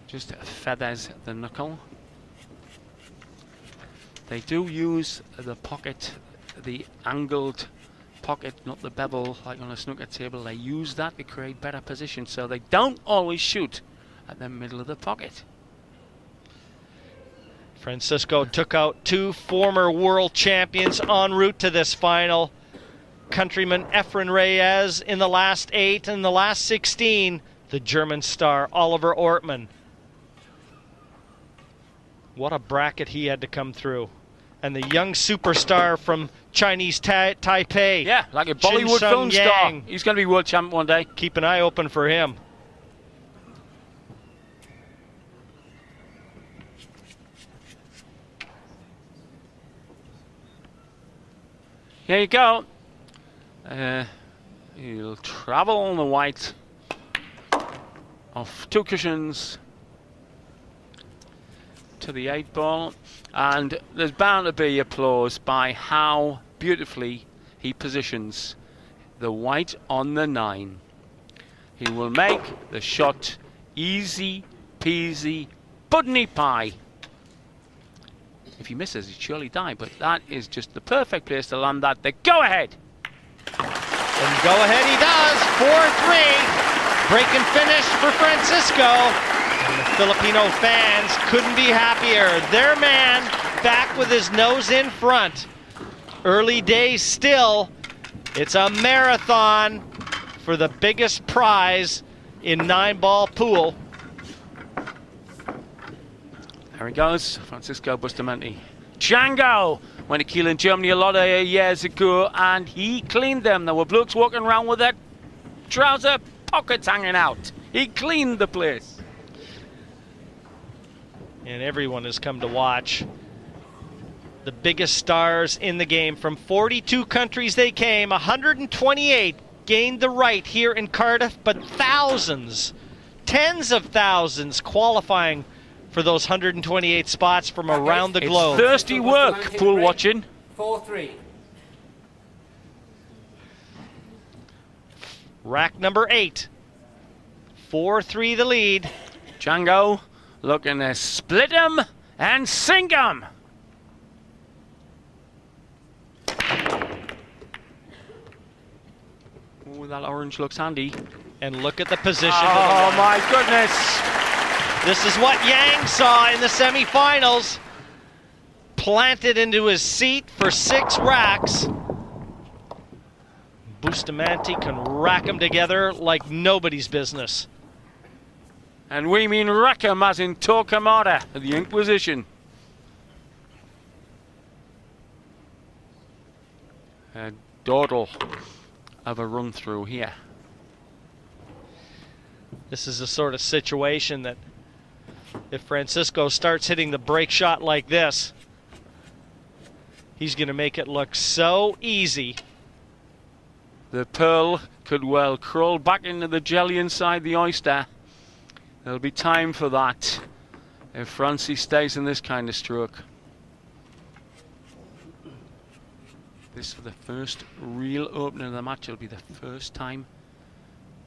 Just feathers the knuckle. They do use the pocket, the angled pocket, not the bevel like on a snooker table. They use that to create better position, so they don't always shoot at the middle of the pocket. Francisco took out 2 former world champions en route to this final. Countryman Efren Reyes in the last 8, and the last 16, the German star Oliver Ortmann. What a bracket he had to come through. And the young superstar from Chinese Taipei. Yeah, like a Bollywood film star. He's going to be world champ one day. Keep an eye open for him. Here you go. He'll travel on the white off 2 cushions to the 8 ball, and there's bound to be applause by how beautifully he positions the white on the 9. He will make the shot easy peasy pudding pie. If he misses, he'd surely die, but that is just the perfect place to land that. The go-ahead. And go-ahead he does. 4-3. Break and finish for Francisco. And the Filipino fans couldn't be happier. Their man back with his nose in front. Early days still. It's a marathon for the biggest prize in 9-ball pool. There he goes, Francisco Bustamante. Django went to Kiel in Germany a lot of years ago, and he cleaned them. There were blokes walking around with their trouser pockets hanging out. He cleaned the place. And everyone has come to watch the biggest stars in the game. From 42 countries they came, 128 gained the right here in Cardiff, but thousands, tens of thousands qualifying for those 128 spots from around the globe. It's thirsty work, pool watching. 4-3. Rack number 8. 4-3 the lead. Django looking to split 'em and sink 'em. Oh, that orange looks handy. And look at the position. Oh, my goodness. This is what Yang saw in the semifinals. Planted into his seat for 6 racks. Bustamante can rack them together like nobody's business. And we mean rack 'em as in Torquemada, the Inquisition. A dawdle of a run through here. This is the sort of situation that if Francisco starts hitting the break shot like this, he's going to make it look so easy. The pearl could well crawl back into the jelly inside the oyster. There'll be time for that if Francie stays in this kind of stroke. This for the first real opening of the match. It'll be the first time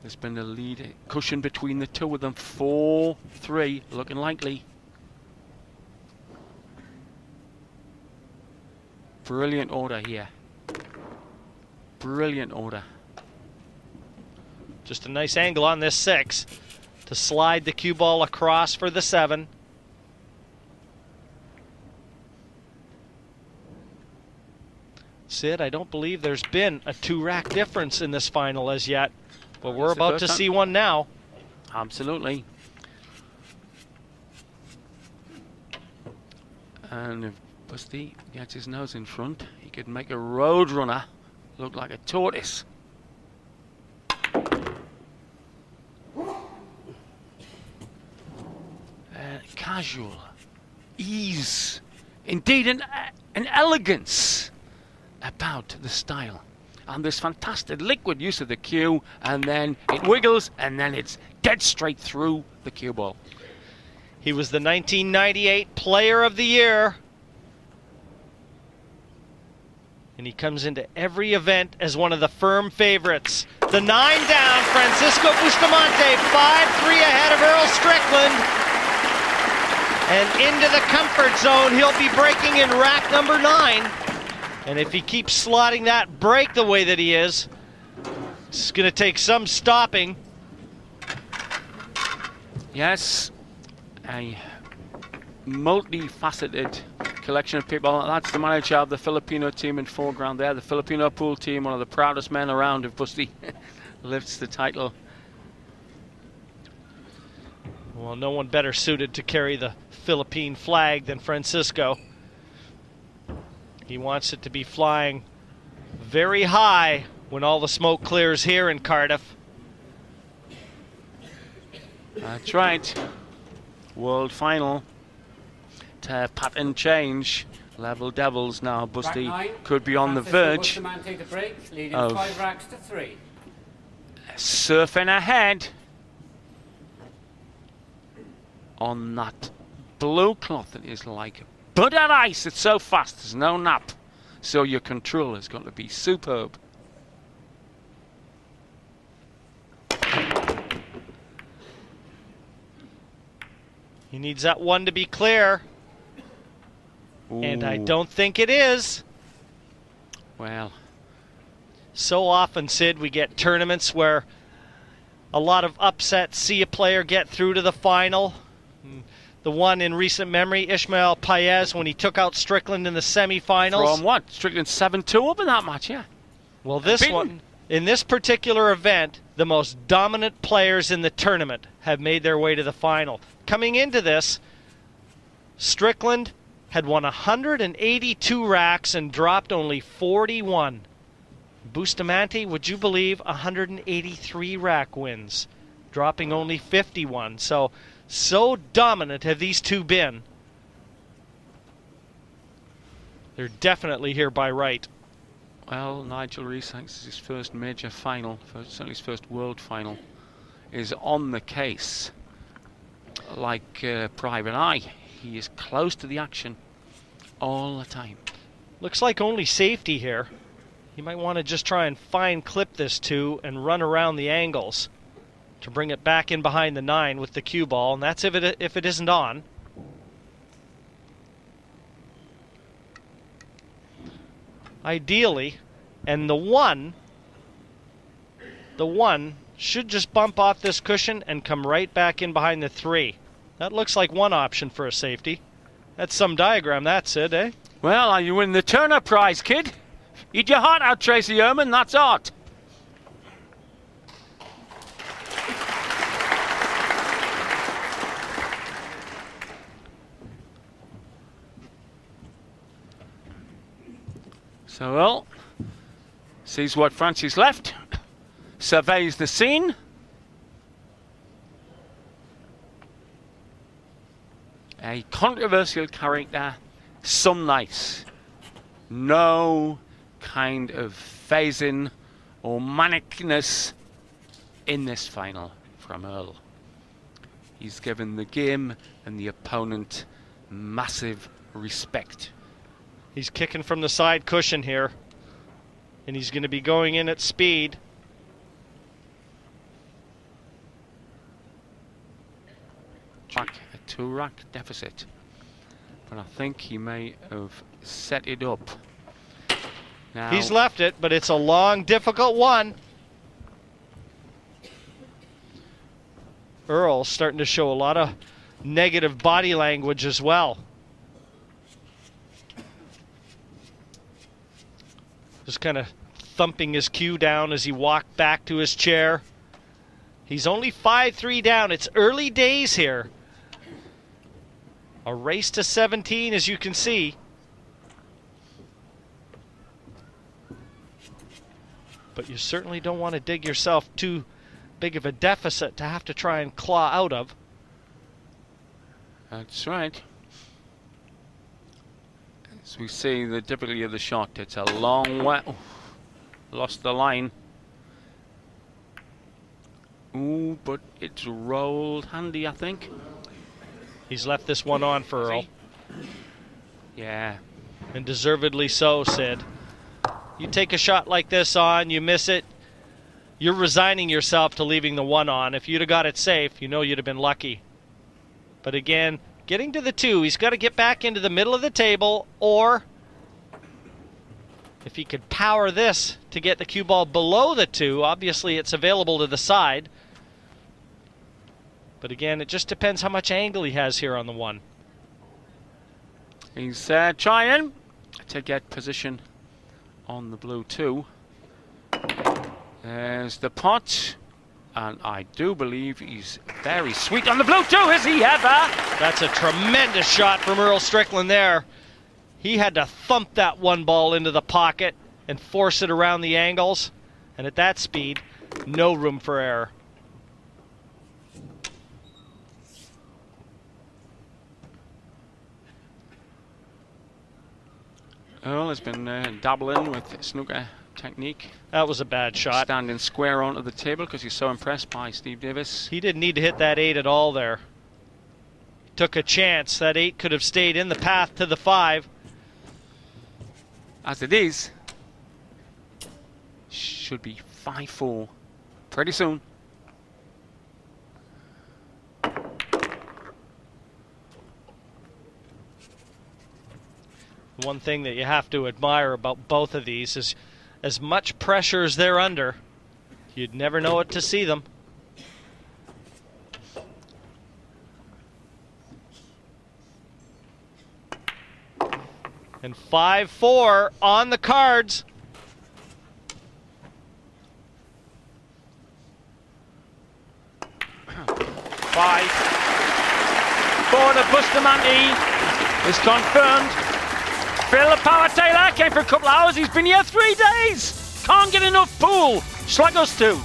there's been a lead cushion between the two of them. 4-3, looking likely. Brilliant order here. Brilliant order. Just a nice angle on this 6 to slide the cue ball across for the 7. Sid, I don't believe there's been a 2-rack difference in this final as yet, but we're about to see one now. Absolutely. And if Busty gets his nose in front, he could make a road runner look like a tortoise. Casual, ease, indeed an elegance about the style. And this fantastic liquid use of the cue, and then it wiggles, and then it's dead straight through the cue ball. He was the 1998 Player of the Year. And he comes into every event as one of the firm favorites. The 9 down, Francisco Bustamante, 5-3 ahead of Earl Strickland. And into the comfort zone, he'll be breaking in rack number 9. And if he keeps slotting that break the way that he is, it's going to take some stopping. Yes, a multifaceted collection of people. That's the manager of the Filipino team in foreground there. The Filipino pool team, one of the proudest men around if Busty lifts the title. Well, no one better suited to carry the Philippine flag than Francisco. He wants it to be flying very high when all the smoke clears here in Cardiff. That's right. World final to pattern change. Level Devils now. Busty could be on the verge of 5 racks to 3. Surfing ahead on that blue cloth that is like butter ice. It's so fast, there's no nap. So your control has got to be superb. He needs that one to be clear. Ooh. And I don't think it is. Well, so often, Sid, we get tournaments where a lot of upsets see a player get through to the final. The one in recent memory, Ismael Paez, when he took out Strickland in the semifinals. From what? Strickland 7-2 up in that match, yeah. Well, this one, in this particular event, the most dominant players in the tournament have made their way to the final. Coming into this, Strickland had won 182 racks and dropped only 41. Bustamante, would you believe, 183 rack wins, dropping only 51. So dominant have these two been. They're definitely here by right. Well, Nigel Rees thinks his first major final, certainly his first world final, is on the case. Like Private Eye, he is close to the action all the time. Looks like only safety here. You might want to just try and fine clip this 2 and run around the angles to bring it back in behind the 9 with the cue ball, and that's if it isn't on. Ideally, and the one should just bump off this cushion and come right back in behind the 3. That looks like one option for a safety. That's some diagram, that's it, eh? Well, you win the Turner Prize, kid. Eat your heart out, Tracy Ehrman, that's art. So Earl sees what Francis left, surveys the scene. A controversial character, some nights. No kind of phasing or manicness in this final from Earl. He's given the game and the opponent massive respect. He's kicking from the side cushion here, and he's going to be going in at speed. Back a 2-rack deficit, but I think he may have set it up. Now, he's left it, but it's a long, difficult one. Earl starting to show a lot of negative body language as well. Just kind of thumping his cue down as he walked back to his chair. He's only 5-3 down. It's early days here. A race to 17, as you can see. But you certainly don't want to dig yourself too big of a deficit to have to try and claw out of. That's right. As we see the difficulty of the shot, it's a long way. Oh, lost the line. Ooh, but it's rolled handy, I think. He's left this one on for Earl. Yeah. And deservedly so, Sid. You take a shot like this on, you miss it, you're resigning yourself to leaving the 1 on. If you'd have got it safe, you know you'd have been lucky. But again, getting to the 2, he's got to get back into the middle of the table, or if he could power this to get the cue ball below the 2, obviously it's available to the side. But again, it just depends how much angle he has here on the 1. He's trying to get position on the blue 2. There's the pot, and I do believe he's very sweet on the blue 2, is he ever? That's a tremendous shot from Earl Strickland there. He had to thump that 1 ball into the pocket and force it around the angles, and at that speed, no room for error. Earl has been dabbling with snooker technique. That was a bad shot. Standing square onto the table because he's so impressed by Steve Davis. He didn't need to hit that 8 at all there. Took a chance. That 8 could have stayed in the path to the 5. As it is, should be 5-4 pretty soon. One thing that you have to admire about both of these is as much pressure as they're under, you'd never know it to see them. And 5-4 on the cards. Five. 4 to Bustamante is confirmed. Phil the Power Taylor came for a couple of hours. He's been here 3 days. Can't get enough pool. Slag us too.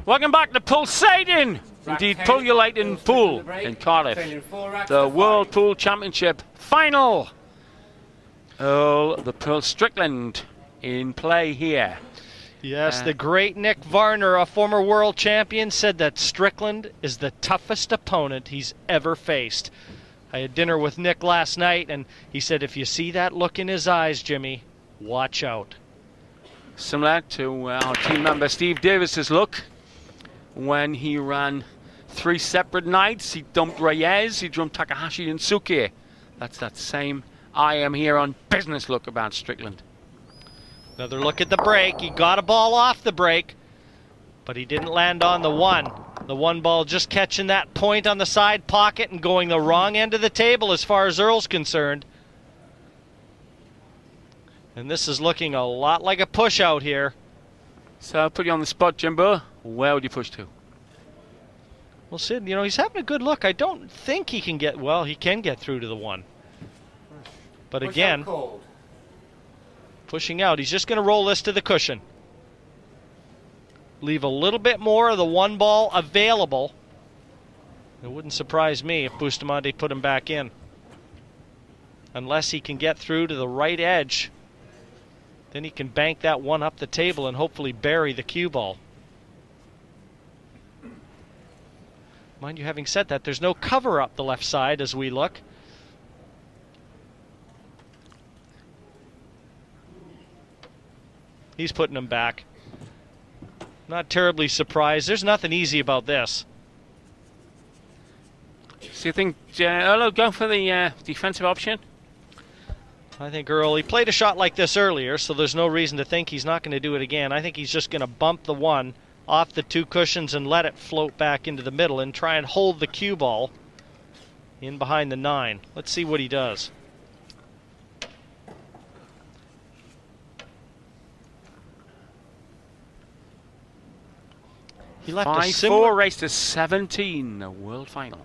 Welcome back to Pulsating, indeed Pullulating Pool in Cardiff. The World Pool Championship final. Earl the Pearl Strickland in play here. Yes, the great Nick Varner, a former world champion, said that Strickland is the toughest opponent he's ever faced. I had dinner with Nick last night, and he said, if you see that look in his eyes, Jimmy, watch out. Similar to our team member Steve Davis's look when he ran 3 separate nights. He dumped Reyes, he dumped Takahashi and Suki. That's that same I am here on business look about Strickland. Another look at the break. He got a ball off the break, but he didn't land on the one. The one ball just catching that point on the side pocket and going the wrong end of the table as far as Earl's concerned. And this is looking a lot like a push out here. So I'll put you on the spot, Jimbo. Where would you push to? Well, Sid, you know, he's having a good look. I don't think he can get, well, he can get through to the one. But again, pushing out, he's just going to roll this to the cushion. Leave a little bit more of the one ball available. It wouldn't surprise me if Bustamante put him back in. Unless he can get through to the right edge. Then he can bank that one up the table and hopefully bury the cue ball. Mind you, having said that, there's no cover up the left side as we look. He's putting him back. Not terribly surprised. There's nothing easy about this. So you think Earl will go for the defensive option? I think Earl, he played a shot like this earlier, so there's no reason to think he's not going to do it again. I think he's just going to bump the one off the 2 cushions and let it float back into the middle and try and hold the cue ball in behind the 9. Let's see what he does. He left 5-4 race to 17, the world final.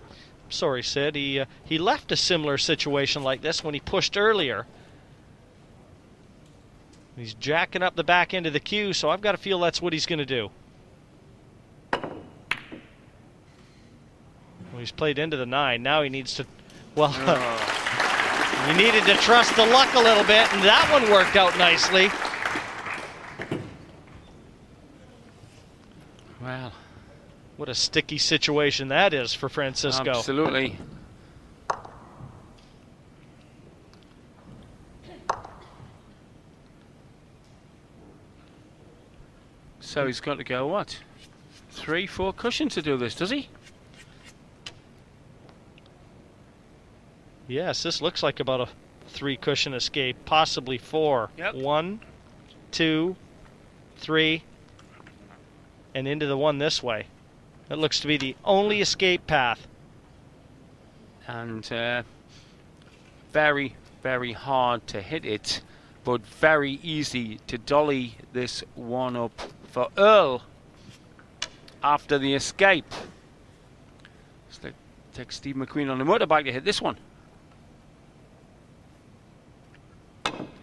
Sorry, Sid. He left a similar situation like this when he pushed earlier. He's jacking up the back end of the cue, so I've got to feel that's what he's going to do. Well, he's played into the 9. Now he needs to, well, he needed to trust the luck a little bit, and that one worked out nicely. Well, what a sticky situation that is for Francisco. Absolutely. So he's got to go, what? 3-4 cushions to do this, does he? Yes, this looks like about a 3 cushion escape, possibly 4. Yep. 1, 2, 3, and into the one this way. That looks to be the only escape path. And very, very hard to hit it, but very easy to dolly this one up for Earl after the escape. So take Steve McQueen on the motorbike to hit this one.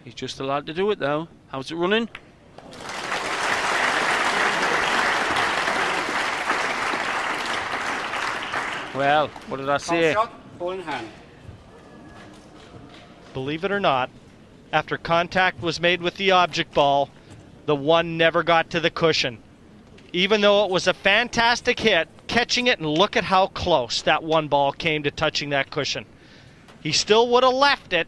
He's just allowed to do it though. How's it running? Well, what did I say? Shot, ball in hand. Believe it or not, after contact was made with the object ball, the one never got to the cushion. Even though it was a fantastic hit, catching it, and look at how close that one ball came to touching that cushion. He still would have left it,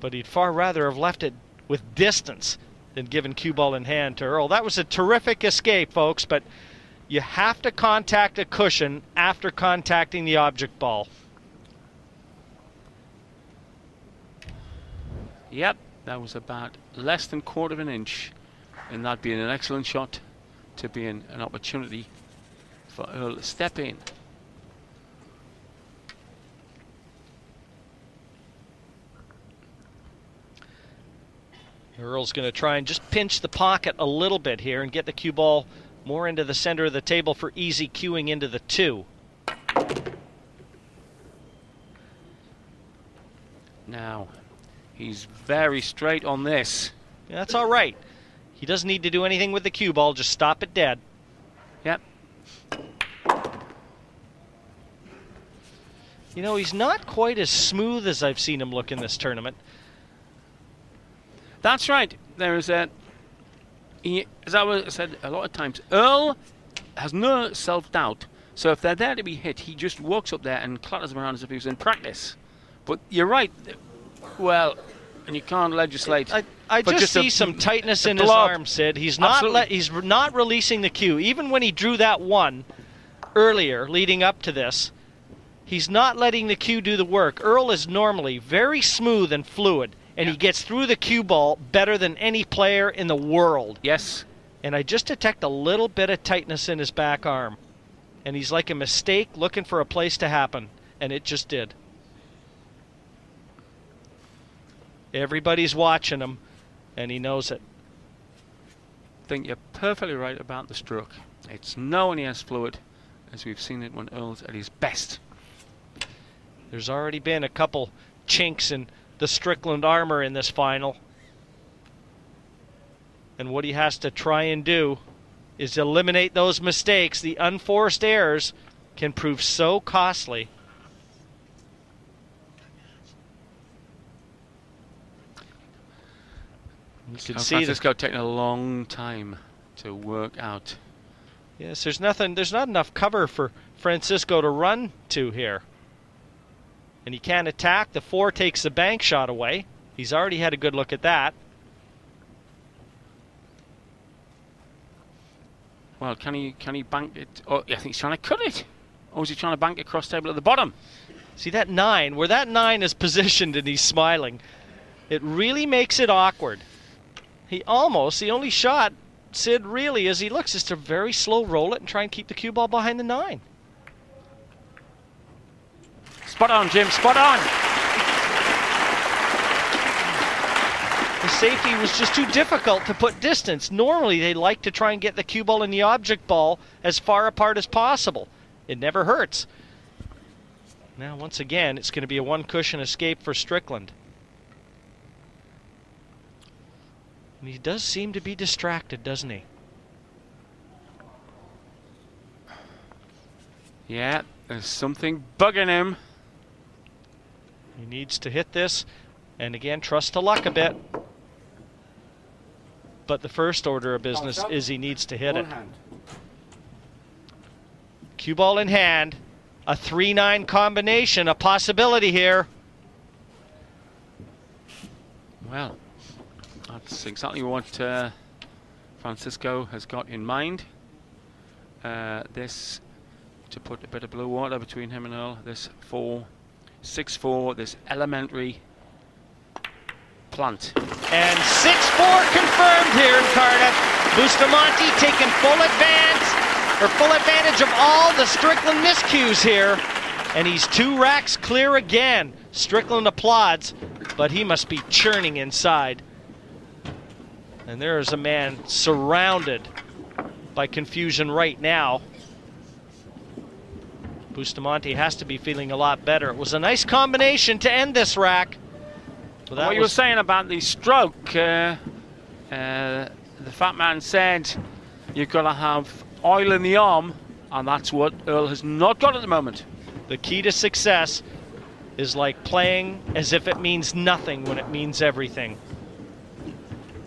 but he'd far rather have left it with distance than given cue ball in hand to Earl. That was a terrific escape, folks, but you have to contact a cushion after contacting the object ball. Yep, that was about less than 1/4 of an inch, and that being an excellent shot to be an opportunity for Earl to step in. Earl's going to try and just pinch the pocket a little bit here and get the cue ball more into the center of the table for easy cueing into the 2. Now, he's very straight on this. Yeah, that's all right. He doesn't need to do anything with the cue ball, just stop it dead. Yep, You know, he's not quite as smooth as I've seen him look in this tournament. That's right. There is a... as I said a lot of times, Earl has no self-doubt. So if they're there to be hit, he just walks up there and clatters them around as if he was in practice. But you're right. Well, and you can't legislate. I just see some tightness in his arm, Sid. He's not releasing the cue. Even when he drew that one earlier, leading up to this, he's not letting the cue do the work. Earl is normally very smooth and fluid, and he gets through the cue ball better than any player in the world. Yes. And I just detect a little bit of tightness in his back arm. And he's like a mistake looking for a place to happen. And it just did. Everybody's watching him, and he knows it. I think you're perfectly right about the stroke. It's nowhere near as fluid as we've seen it when Earl's at his best. There's already been a couple chinks in the Strickland armor in this final. And what he has to try and do is eliminate those mistakes. The unforced errors can prove so costly. You can see Francisco taking a long time to work out. Yes, there's not enough cover for Francisco to run to here. And he can't attack. The 4 takes the bank shot away. He's already had a good look at that. Well, can he bank it? Oh, I think he's trying to cut it. Or is he trying to bank it cross table at the bottom? See that 9, where that 9 is positioned and he's smiling. It really makes it awkward. The only shot, Sid, really, as he looks, is to very slow roll it and try and keep the cue ball behind the 9. Spot on, Jim, spot on. The safety was just too difficult to put distance. Normally, they like to try and get the cue ball and the object ball as far apart as possible. It never hurts. Now, once again, it's going to be a one-cushion escape for Strickland. And he does seem to be distracted, doesn't he? Yeah, there's something bugging him. He needs to hit this, and again, trust to luck a bit. But the first order of business is he needs to hit it. Cue ball in hand, a 3-9 combination, a possibility here. Well, that's exactly what Francisco has got in mind. This, to put a bit of blue water between him and Earl, this 6-4, this elementary plant. And 6-4 confirmed here in Cardiff. Bustamante taking full advantage of all the Strickland miscues here. And he's 2 racks clear again. Strickland applauds, but he must be churning inside. And there is a man surrounded by confusion right now. Bustamante has to be feeling a lot better. It was a nice combination to end this rack. Well, what you were saying about the stroke, the fat man said you've got to have oil in the arm, and that's what Earl has not got at the moment. The key to success is like playing as if it means nothing when it means everything.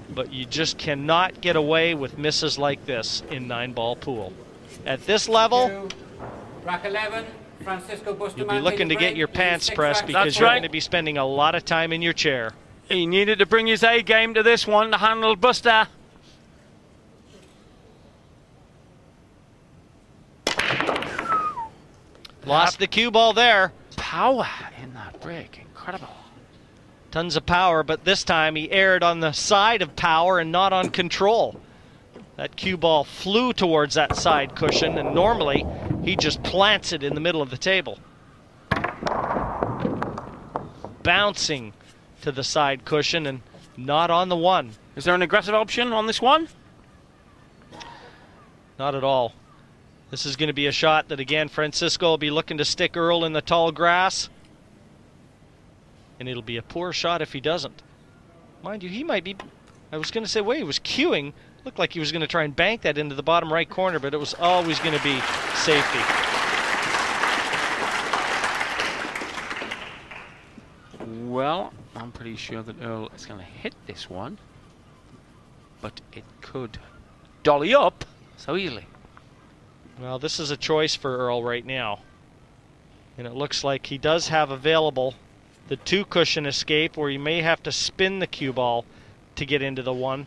But you just cannot get away with misses like this in 9-ball pool. At this level, rack 11, Francisco Bustamante, you'll be looking to get your pants pressed because you're going to be spending a lot of time in your chair. He needed to bring his A game to this one to handle Buster. Lost the cue ball there. Power in that break, incredible. Tons of power, but this time he erred on the side of power and not on control. That cue ball flew towards that side cushion, and normally he just plants it in the middle of the table. Bouncing to the side cushion and not on the 1. Is there an aggressive option on this one? Not at all. This is going to be a shot that, again, Francisco will be looking to stick Earl in the tall grass. And it'll be a poor shot if he doesn't. Mind you, he might be... I was going to say, wait, he was cueing Looked like he was going to try and bank that into the bottom right corner, but it was always going to be safety. Well, I'm pretty sure that Earl is going to hit this one, but it could dolly up so easily. Well, this is a choice for Earl right now. And it looks like he does have available the 2 cushion escape, where he may have to spin the cue ball to get into the 1.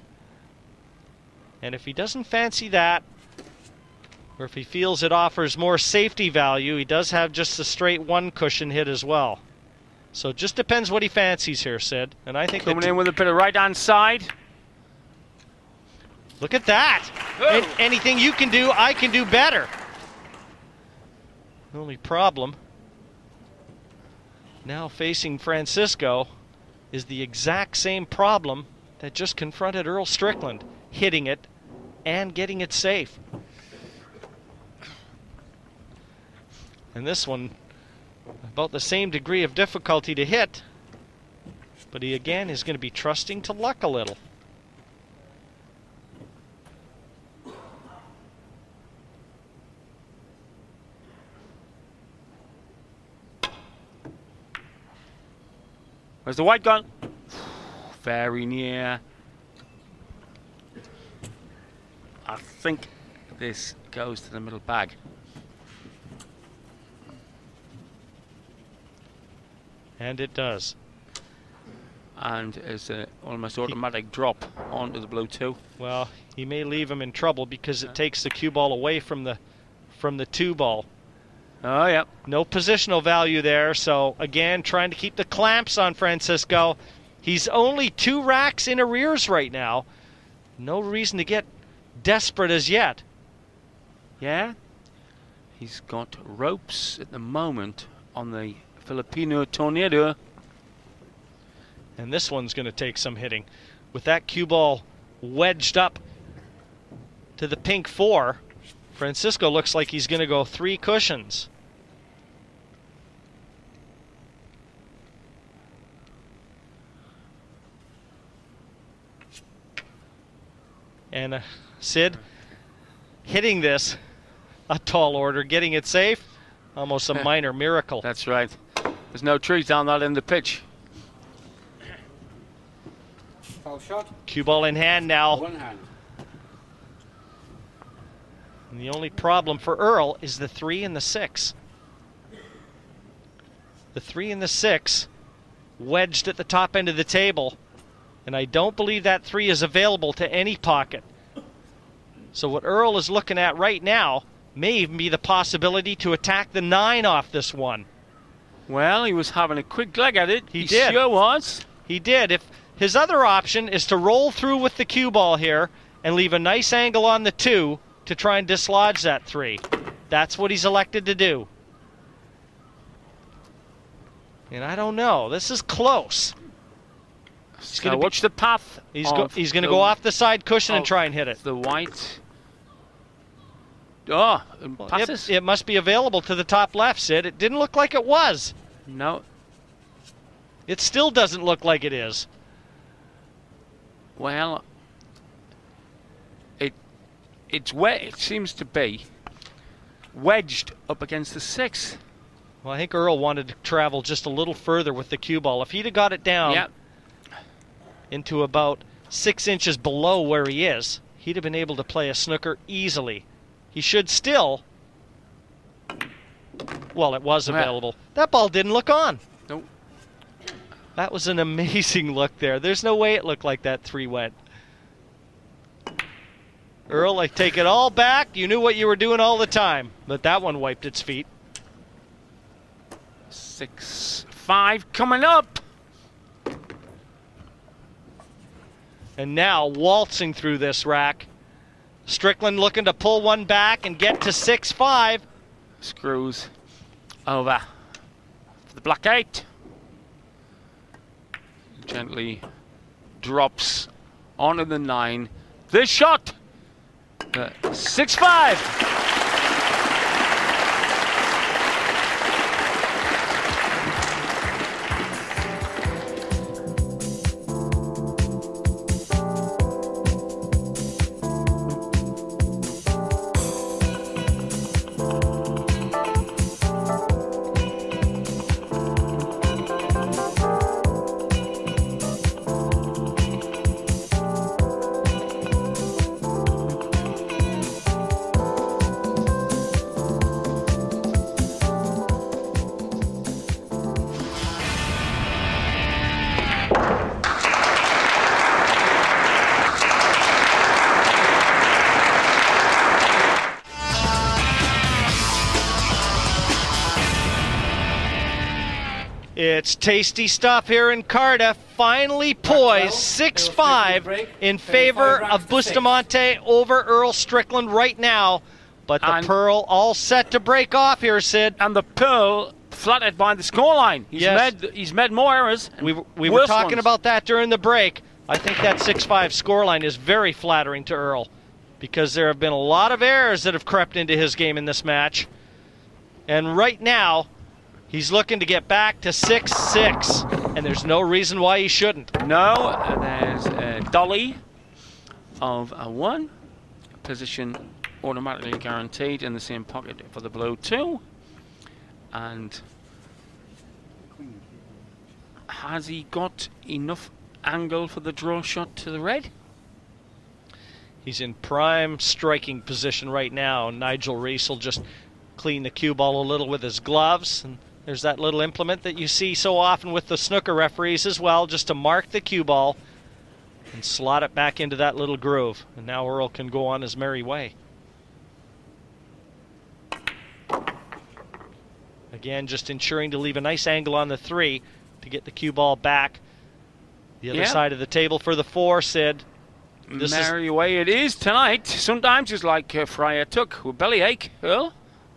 And if he doesn't fancy that, or if he feels it offers more safety value, he does have just the straight 1 cushion hit as well. So it just depends what he fancies here, Sid. And I think coming in with a bit of right-hand side. Look at that. Anything you can do, I can do better. The only problem now facing Francisco is the exact same problem that just confronted Earl Strickland, hitting it and getting it safe. And this one, about the same degree of difficulty to hit, but he again is going to be trusting to luck a little. Where's the white gun? Very near. I think this goes to the middle bag. And it does. And it's an almost automatic drop onto the blue 2. Well, he may leave him in trouble because it takes the cue ball away from the 2 ball. Oh, yeah. No positional value there, so again, trying to keep the clamps on Francisco. He's only 2 racks in arrears right now. No reason to get desperate as yet. Yeah. He's got ropes at the moment on the Filipino Tornado. And this one's going to take some hitting. With that cue ball wedged up to the pink 4, Francisco looks like he's going to go 3 cushions. And Sid, hitting this a tall order, getting it safe, almost a minor miracle. That's right. There's no trees down that end of the pitch. Foul shot. Cue ball in hand now. 1 hand. And the only problem for Earl is the 3 and the 6. The 3 and the 6 wedged at the top end of the table. And I don't believe that 3 is available to any pocket. So what Earl is looking at right now may even be the possibility to attack the 9 off this one. Well, he was having a quick leg at it. He did. Sure was. He did. If his other option is to roll through with the cue ball here and leave a nice angle on the 2 to try and dislodge that 3. That's what he's elected to do. And I don't know. This is close. So watch the path. He's going to go off the side cushion and try and hit it. The white. Oh, passes. It must be available to the top left, Sid. It didn't look like it was. No. It still doesn't look like it is. Well, it's where it seems to be wedged up against the 6. Well, I think Earl wanted to travel just a little further with the cue ball. If he'd have got it down into about 6 inches below where he is, he'd have been able to play a snooker easily. He should still. Well, it was available. That ball didn't look on. Nope. That was an amazing look there. There's no way it looked like that 3 went. Earl, I take it all back. You knew what you were doing all the time. But that one wiped its feet. 6-5 coming up. And now waltzing through this rack. Strickland looking to pull one back and get to 6-5. Screws over for the black 8. Gently drops onto the 9. This shot. 6-5. It's tasty stuff here in Cardiff. Finally poised 6-5 in favor of Bustamante over Earl Strickland right now. But the Pearl all set to break off here, Sid. And the Pearl flattered by the scoreline. He's made more errors. We were talking about that during the break. I think that 6-5 scoreline is very flattering to Earl because there have been a lot of errors that have crept into his game in this match. And right now, he's looking to get back to 6-6, and there's no reason why he shouldn't. No, there's a dolly of a 1. Position automatically guaranteed in the same pocket for the blue 2. And has he got enough angle for the draw shot to the red? He's in prime striking position right now. Nigel Reese will just clean the cue ball a little with his gloves. And there's that little implement that you see so often with the snooker referees as well, just to mark the cue ball and slot it back into that little groove. And now Earl can go on his merry way. Again, just ensuring to leave a nice angle on the 3 to get the cue ball back. The other side of the table for the 4, Sid. Merry way it is tonight. Sometimes it's like Friar Tuck with bellyache, Earl.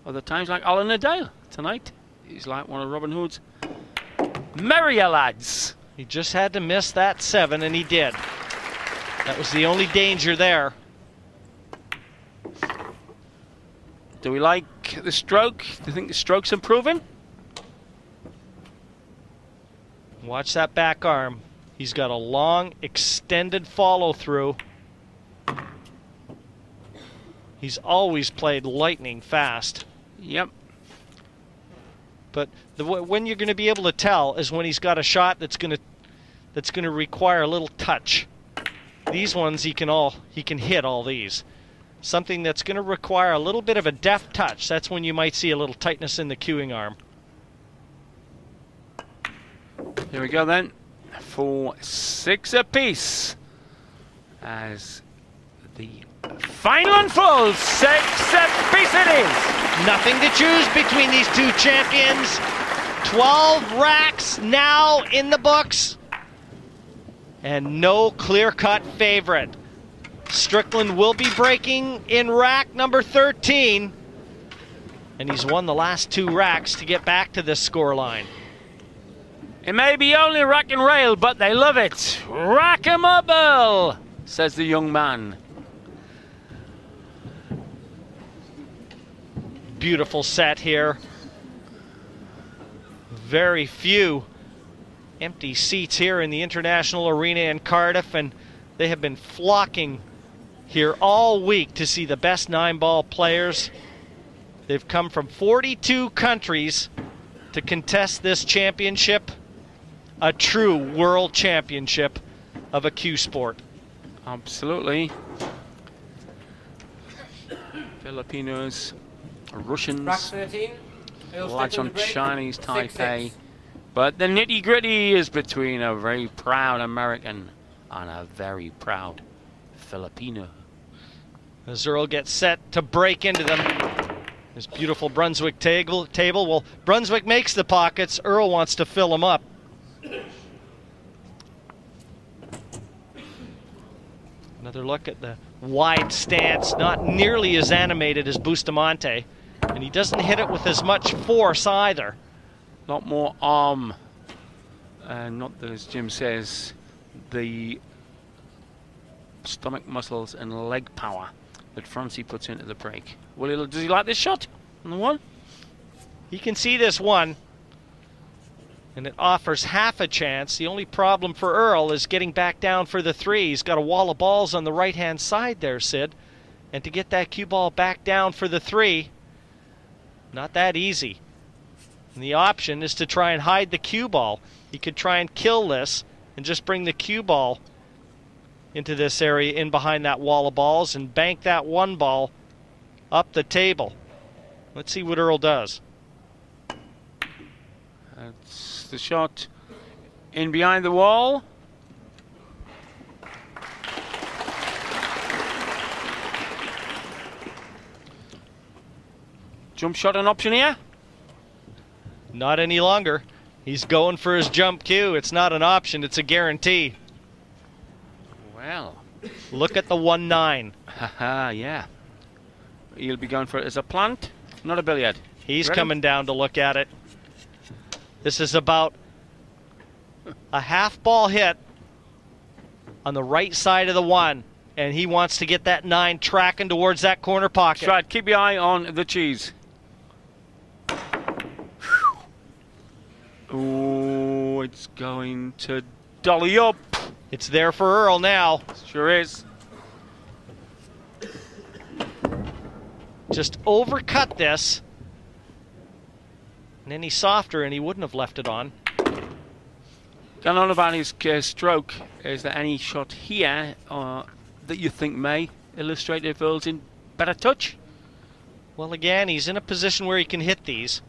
Other times like Alan Adale. Tonight he's like one of Robin Hood's merrier lads. He just had to miss that 7, and he did. That was the only danger there. Do we like the stroke? Do you think the stroke's improving? Watch that back arm. He's got a long, extended follow-through. He's always played lightning fast. Yep. But when you're going to be able to tell is when he's got a shot that's going to require a little touch. These ones he can hit all these. Something that's going to require a little bit of a deft touch. That's when you might see a little tightness in the cueing arm. Here we go then. For 6 apiece. As the final unfolds, 6 apiece it is. Nothing to choose between these two champions. 12 racks now in the books. And no clear-cut favorite. Strickland will be breaking in rack number 13. And he's won the last 2 racks to get back to this scoreline. It may be only rack and rail, but they love it. Rack 'em up, Earl, says the young man. Beautiful set here. Very few empty seats here in the International Arena in Cardiff, and they have been flocking here all week to see the best 9-ball players. They've come from 42 countries to contest this championship, a true world championship of a cue sport. Absolutely. Filipinos, Russians, Rack 13. latch on Chinese Taipei. But the nitty-gritty is between a very proud American and a very proud Filipino. As Earl gets set to break into them. This beautiful Brunswick table. Well, Brunswick makes the pockets. Earl wants to fill them up. Another look at the wide stance. Not nearly as animated as Bustamante. And he doesn't hit it with as much force either. A lot more arm. Not, as Jim says, the stomach muscles and leg power that Francie puts into the break. Does he like this shot on the 1? He can see this one, and it offers half a chance. The only problem for Earl is getting back down for the 3. He's got a wall of balls on the right-hand side there, Sid. And to get that cue ball back down for the 3, not that easy. And the option is to try and hide the cue ball. He could try and kill this and just bring the cue ball into this area in behind that wall of balls and bank that 1 ball up the table. Let's see what Earl does. That's the shot in behind the wall. Jump shot an option here? Not any longer. He's going for his jump cue. It's not an option, it's a guarantee. Well. Look at the 1-9. Haha, yeah. He'll be going for it as a plant, not a billiard. He's Ready? coming down to look at it. This is about a half ball hit on the right side of the 1, and he wants to get that 9 tracking towards that corner pocket. That's right, keep your eye on the cheese. Oh, it's going to dolly up. It's there for Earl now. Sure is. Just overcut this. And any softer and he wouldn't have left it on. Going on about his stroke, is there any shot here that you think may illustrate if Earl's in better touch? Well, again, he's in a position where he can hit these.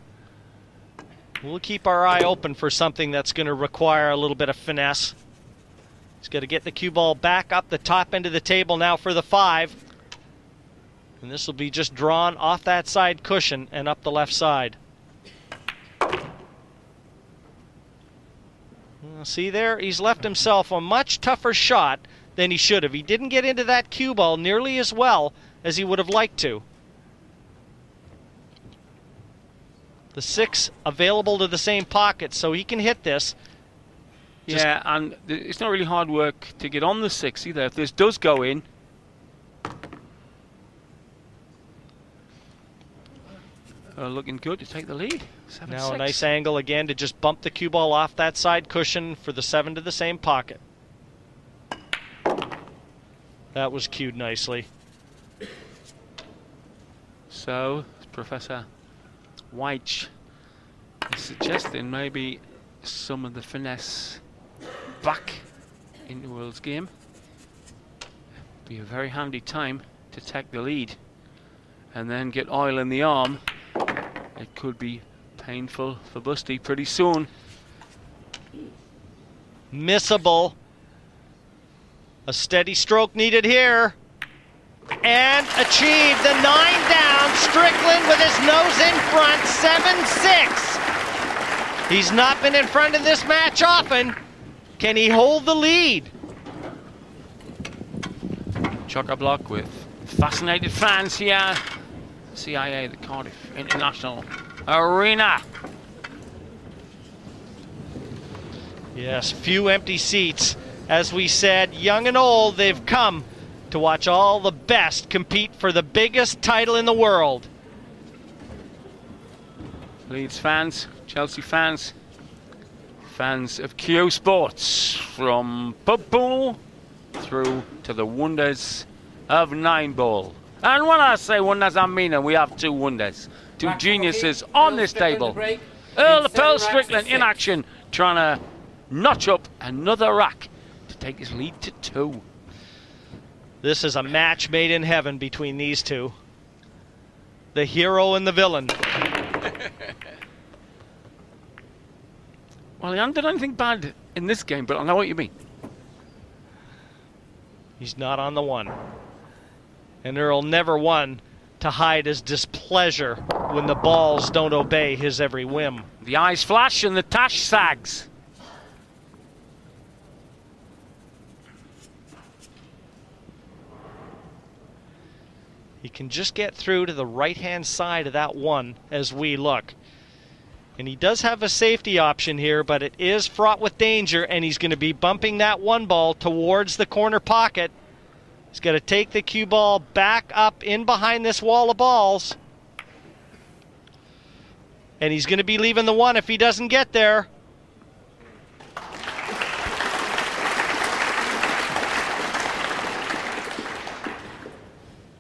We'll keep our eye open for something that's going to require a little bit of finesse. He's got to get the cue ball back up the top end of the table now for the 5. And this will be just drawn off that side cushion and up the left side. See there? He's left himself a much tougher shot than he should have. He didn't get into that cue ball nearly as well as he would have liked to. The 6 available to the same pocket, so he can hit this. Yeah, and it's not really hard work to get on the 6 either. If this does go in, looking good to take the lead. 7-6. Now a nice angle again to just bump the cue ball off that side cushion for the 7 to the same pocket. That was cued nicely. So, Professor White is suggesting maybe some of the finesse back into Earl's game. Be a very handy time to take the lead and then get oil in the arm. It could be painful for Busty pretty soon. Missable. A steady stroke needed here. And achieved the 9 down. Strickland with his nose in front, 7-6. He's not been in front of this match often. Can he hold the lead? Chock-a-block with fascinated fans here. CIA, the Cardiff International Arena. Yes, few empty seats. As we said, young and old, they've come to watch all the best compete for the biggest title in the world. Leeds fans, Chelsea fans, fans of Q Sports, from pub pool through to the wonders of 9-ball. And when I say wonders, I mean it. We have 2 wonders, 2 geniuses on this table. Earl the Pearl Strickland in action, trying to notch up another rack to take his lead to 2. This is a match made in heaven between these two. The hero and the villain. Well, he hasn't done anything bad in this game, but I know what you mean. He's not on the 1. And Earl never one to hide his displeasure when the balls don't obey his every whim. The eyes flash and the tash sags. He can just get through to the right-hand side of that 1 as we look. And he does have a safety option here, but it is fraught with danger, and he's going to be bumping that 1 ball towards the corner pocket. He's got to take the cue ball back up in behind this wall of balls. And he's going to be leaving the 1 if he doesn't get there.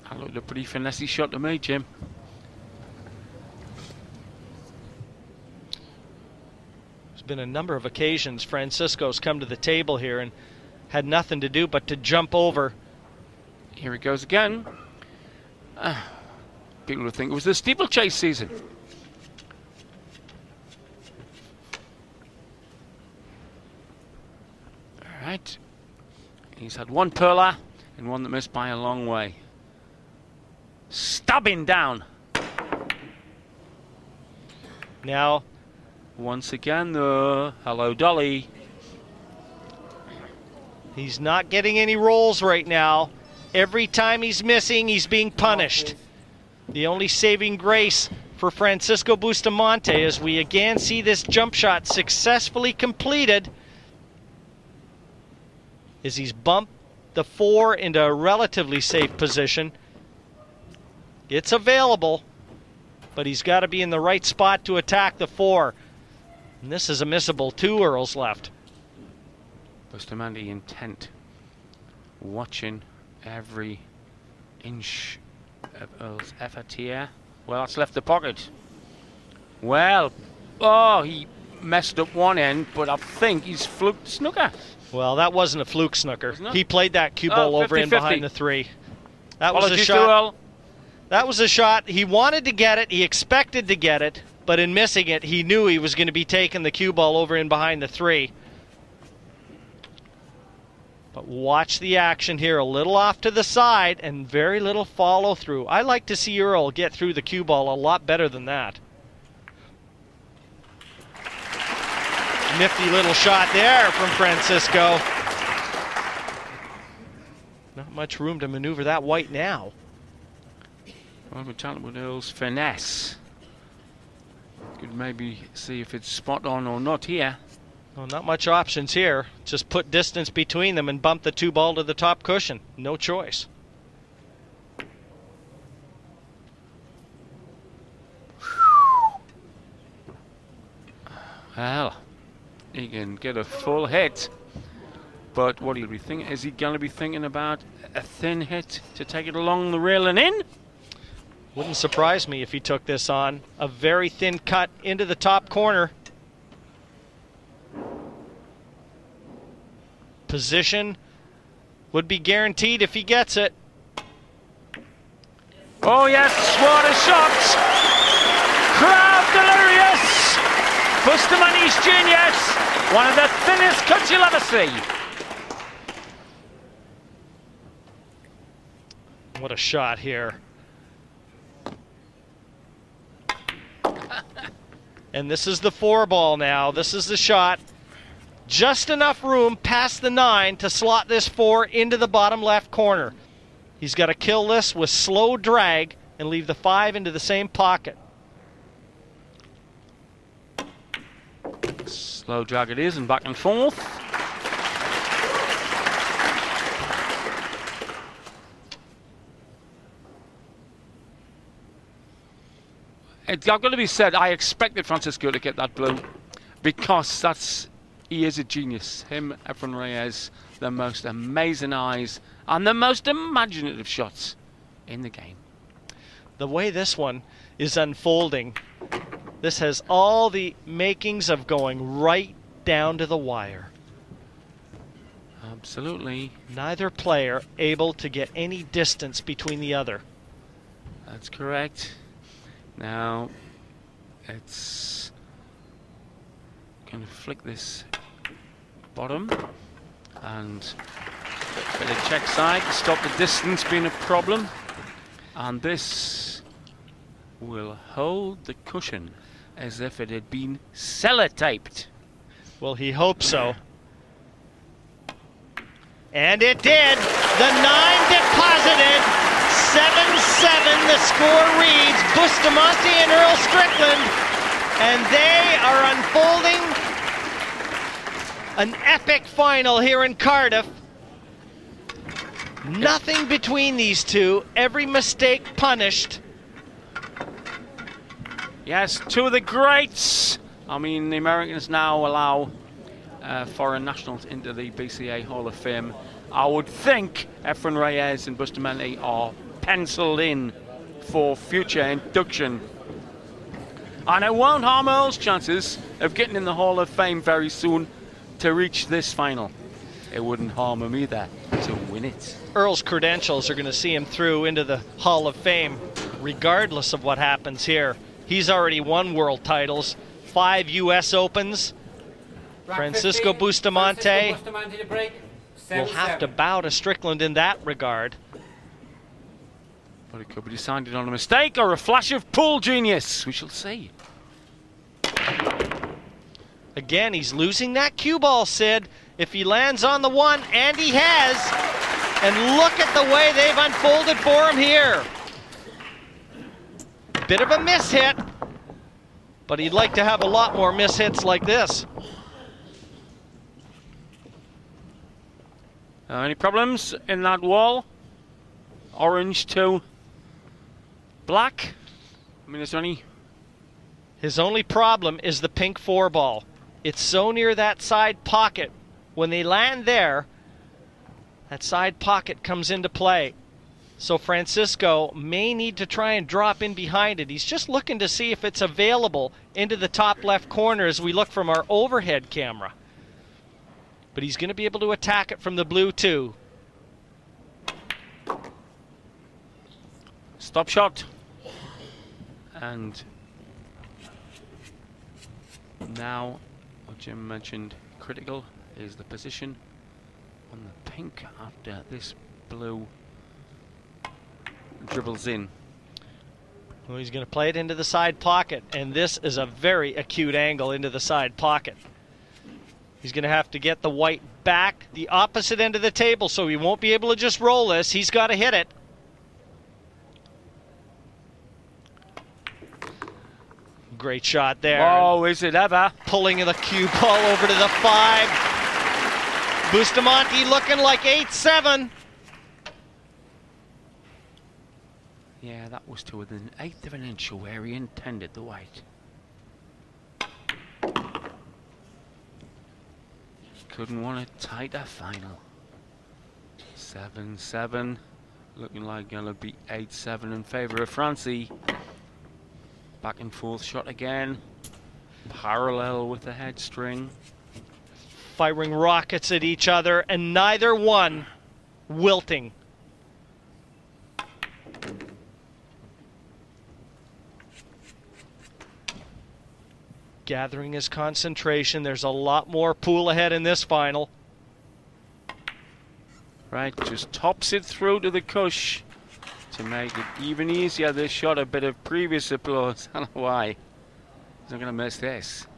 That looked a pretty finessey shot to me, Jim. There's been a number of occasions Francisco's come to the table here and had nothing to do but to jump over. Here it goes again. People would think it was the steeplechase season. All right. He's had 1 perler and 1 that missed by a long way. Stabbing down. Now, Once again, though, hello, Dolly. He's not getting any rolls right now. Every time he's missing, he's being punished. The only saving grace for Francisco Bustamante as we again see this jump shot successfully completed is he's bumped the 4 into a relatively safe position. It's available, but he's got to be in the right spot to attack the 4. And this is a missable. 2 Earls left. Bustamante intent, watching every inch of Earl's effort here. Well, that's left the pocket. Well, oh, he messed up one end, but I think he's fluked snooker. Well, that wasn't a fluke snooker. He played that cue ball over 50-50. in behind the 3. That was a Apologies to shot. Earl. That was a shot. He wanted to get it. He expected to get it. But in missing it, he knew he was going to be taking the cue ball over in behind the 3. But watch the action here. A little off to the side and very little follow through. I like to see Earl get through the cue ball a lot better than that. Nifty little shot there from Francisco. Not much room to maneuver that white now. Well, we're talking about Earl's finesse. Could maybe see if it's spot on or not here. Well, not much options here. Just put distance between them and bump the 2 ball to the top cushion. No choice. Well, he can get a full hit, but what he'll be thinking, is he going to be thinking about a thin hit to take it along the rail and in? Wouldn't surprise me if he took this on. A very thin cut into the top corner. Position would be guaranteed if he gets it. Oh yes, what a shot! Crowd delirious! Bustamante's genius! One of the thinnest cuts you'll ever see. What a shot here. And this is the 4 ball now. This is the shot. Just enough room past the 9 to slot this 4 into the bottom left corner. He's got to kill this with slow drag and leave the 5 into the same pocket. Slow drag it is, and back and forth. It's got to be said, I expected Francisco to get that blue because he is a genius. Him, Efren Reyes, the most amazing eyes and the most imaginative shots in the game. The way this one is unfolding, this has all the makings of going right down to the wire. Absolutely. Neither player able to get any distance between the other. That's correct. Now, it's going to flick this bottom and bit of check side to stop the distance being a problem. And this will hold the cushion as if it had been sellotaped. Well, he hopes so. And it did. The 9 deposited. 7-7 the score reads. Bustamante and Earl Strickland. And they are unfolding an epic final here in Cardiff. Nothing between these two. Every mistake punished. Yes, 2 of the greats. I mean, the Americans now allow foreign nationals into the BCA Hall of Fame. I would think Efren Reyes and Bustamante are penciled in for future induction. And it won't harm Earl's chances of getting in the Hall of Fame very soon to reach this final. It wouldn't harm him either to win it. Earl's credentials are going to see him through into the Hall of Fame, regardless of what happens here. He's already won world titles, 5 U.S. Opens. Francisco Bustamante will have to bow to Strickland in that regard. But it could be decided on a mistake or a flash of pool genius. We shall see. Again, he's losing that cue ball, Sid. If he lands on the one, and he has, and look at the way they've unfolded for him here. Bit of a miss hit, but he'd like to have a lot more miss hits like this. Any problems in that wall? Orange to black? I mean, is there any? His only problem is the pink 4-ball. It's so near that side pocket. When they land there, that side pocket comes into play. So Francisco may need to try and drop in behind it. He's just looking to see if it's available into the top left corner as we look from our overhead camera. But he's going to be able to attack it from the blue too. Stop shot. And now, what Jim mentioned, critical is the position on the pink after this blue dribbles in. Well, he's going to play it into the side pocket, and this is a very acute angle into the side pocket. He's going to have to get the white back the opposite end of the table, so he won't be able to just roll this. He's got to hit it. Great shot there. Oh, is it ever? Pulling the cue ball over to the 5. Bustamante looking like 8-7. Yeah, that was to within 1/8 of an inch of where he intended the white. Couldn't want a tighter final. 7-7. Looking like gonna be 8-7 in favor of Francie. Back and forth shot again. Parallel with the head string. Firing rockets at each other, and neither one wilting. Gathering his concentration. There's a lot more pool ahead in this final. Right, just tops it through to the cush to make it even easier. This shot, a bit of previous applause. I don't know why. He's not going to miss this.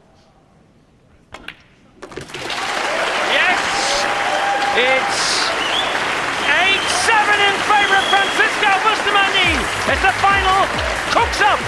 Yes! It's 8-7 in favor of Francisco Bustamante. It's the final. Cooks up.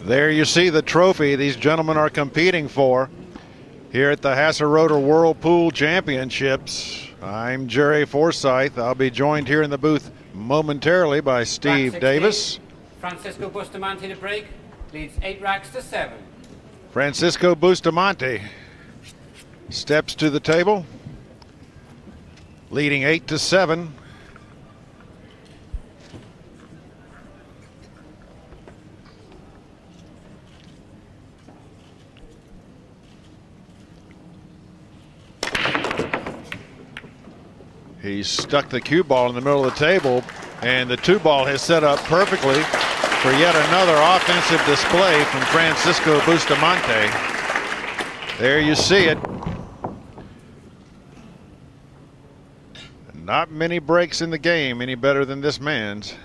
There you see the trophy these gentlemen are competing for here at the Hasseröder Whirlpool Championships. I'm Jerry Forsyth. I'll be joined here in the booth momentarily by Steve Davis. Francisco Bustamante to break, leads 8 racks to 7. Francisco Bustamante steps to the table, leading 8-7. He's stuck the cue ball in the middle of the table, and the 2-ball has set up perfectly for yet another offensive display from Francisco Bustamante. There you see it. Not many breaks in the game any better than this man's.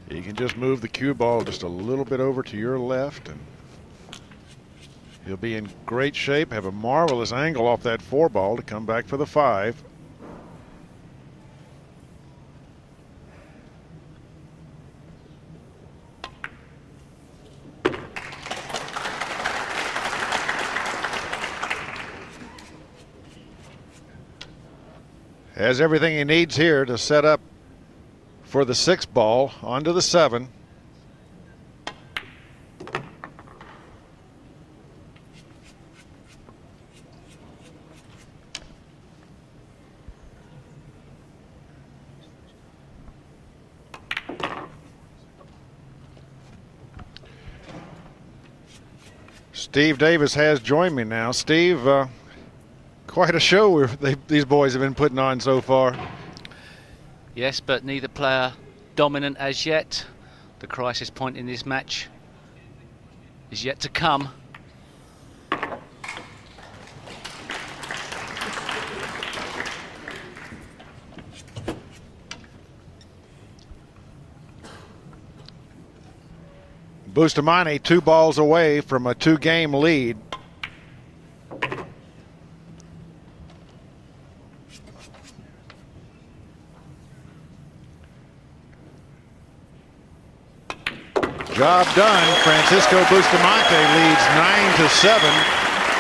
You can just move the cue ball just a little bit over to your left, and he'll be in great shape. Have a marvelous angle off that 4-ball to come back for the 5. has everything he needs here to set up for the 6th ball onto the 7. Steve Davis has joined me now. Steve, quite a show these boys have been putting on so far. Yes, but neither player dominant as yet. The crisis point in this match is yet to come. Bustamante 2 balls away from a 2-game lead. Job done. Francisco Bustamante leads 9-7.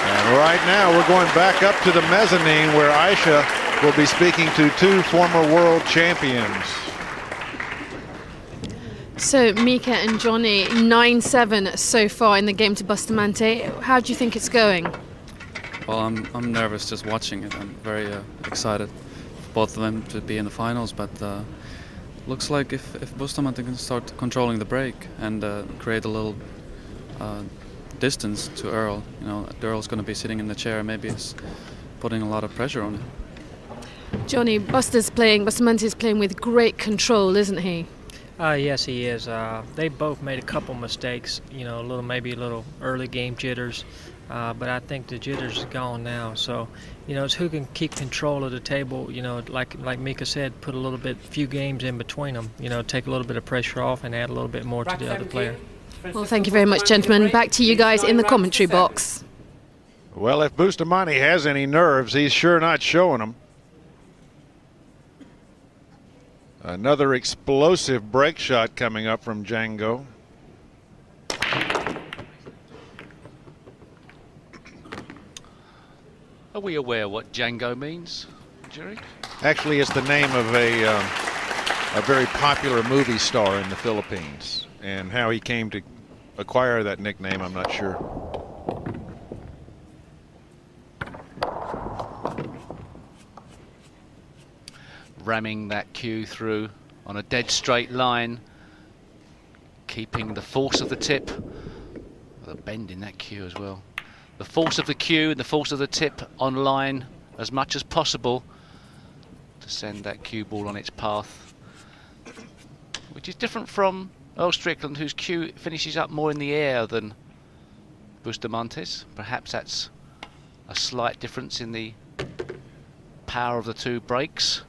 And right now we're going back up to the mezzanine where Aisha will be speaking to 2 former world champions. So Mika and Johnny, 9-7 so far in the game to Bustamante. How do you think it's going? Well, I'm nervous just watching it. I'm very excited for both of them to be in the finals, but looks like if Bustamante can start controlling the break and create a little distance to Earl, you know, Earl's going to be sitting in the chair. Maybe it's putting a lot of pressure on him. Johnny, Bustamante is playing with great control, isn't he? Yes, he is. They both made a couple mistakes, you know, maybe a little early game jitters, but I think the jitters is gone now. So, you know, it's who can keep control of the table. You know, like Mika said, put a few games in between them. You know, take a little bit of pressure off and add a little bit more to the other player. Well, thank you very much, gentlemen. Back to you guys in the commentary box. Well, if Bustamante has any nerves, he's sure not showing them. Another explosive break shot coming up from Django. Are we aware what Django means, Jerry? Actually, it's the name of a very popular movie star in the Philippines. And how he came to acquire that nickname, I'm not sure. Ramming that cue through on a dead straight line, keeping the force of the tip, the bend in that cue as well. The force of the cue and the force of the tip on line as much as possible to send that cue ball on its path, which is different from Earl Strickland, whose cue finishes up more in the air than Bustamante's. Perhaps that's a slight difference in the power of the 2 breaks.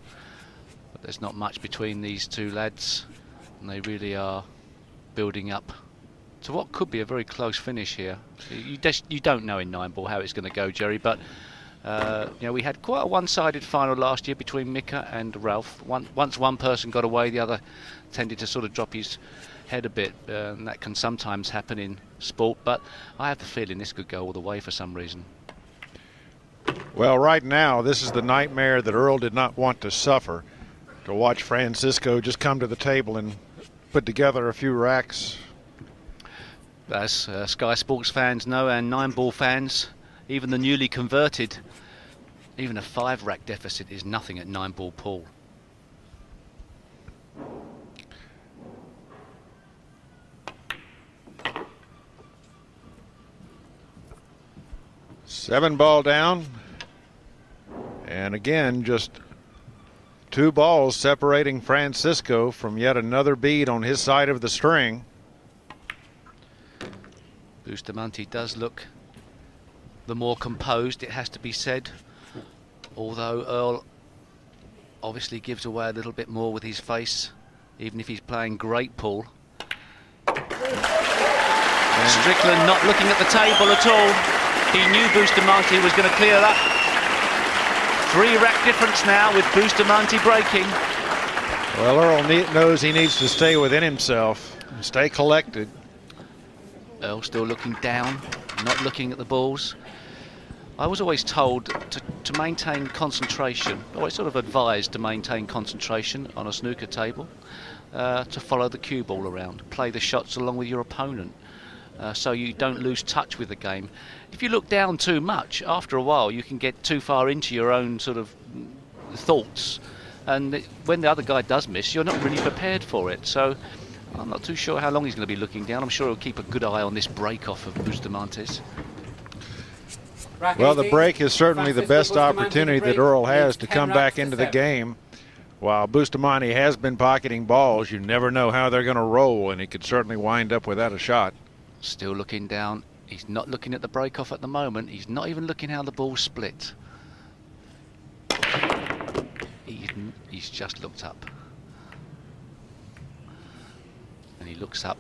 But there's not much between these 2 lads, and they really are building up to what could be a very close finish here. You don't know in 9-ball how it's going to go, Jerry, but you know, we had quite a one-sided final last year between Mika and Ralph. Once one person got away, the other tended to sort of drop his head a bit, and that can sometimes happen in sport, but I have the feeling this could go all the way for some reason. Well, right now, this is the nightmare that Earl did not want to suffer. To watch Francisco just come to the table and put together a few racks. As Sky Sports fans know, and 9-ball fans, even the newly converted, even a 5-rack deficit is nothing at 9-ball pool. Seven ball down, and again just 2 balls separating Francisco from yet another bead on his side of the string. Bustamante does look the more composed, it has to be said, although Earl obviously gives away a little bit more with his face, even if he's playing great pool. Strickland not looking at the table at all. He knew Bustamante was going to clear that. 3-rack difference now with Bustamante breaking. Well, Earl knows he needs to stay within himself and stay collected. Earl still looking down, not looking at the balls. I was always told to maintain concentration, always sort of advised to maintain concentration on a snooker table, to follow the cue ball around, play the shots along with your opponent, so you don't lose touch with the game. If you look down too much, after a while you can get too far into your own sort of thoughts, and when the other guy does miss, you're not really prepared for it. So I'm not too sure how long he's going to be looking down. I'm sure he'll keep a good eye on this break off of Bustamante's. Well, the break is certainly the best opportunity that Earl has to come back into the game. While Bustamante has been pocketing balls, you never know how they're going to roll, and he could certainly wind up without a shot. Still looking down. He's not looking at the break off at the moment. He's not even looking how the ball's split. He's just looked up. And he looks up,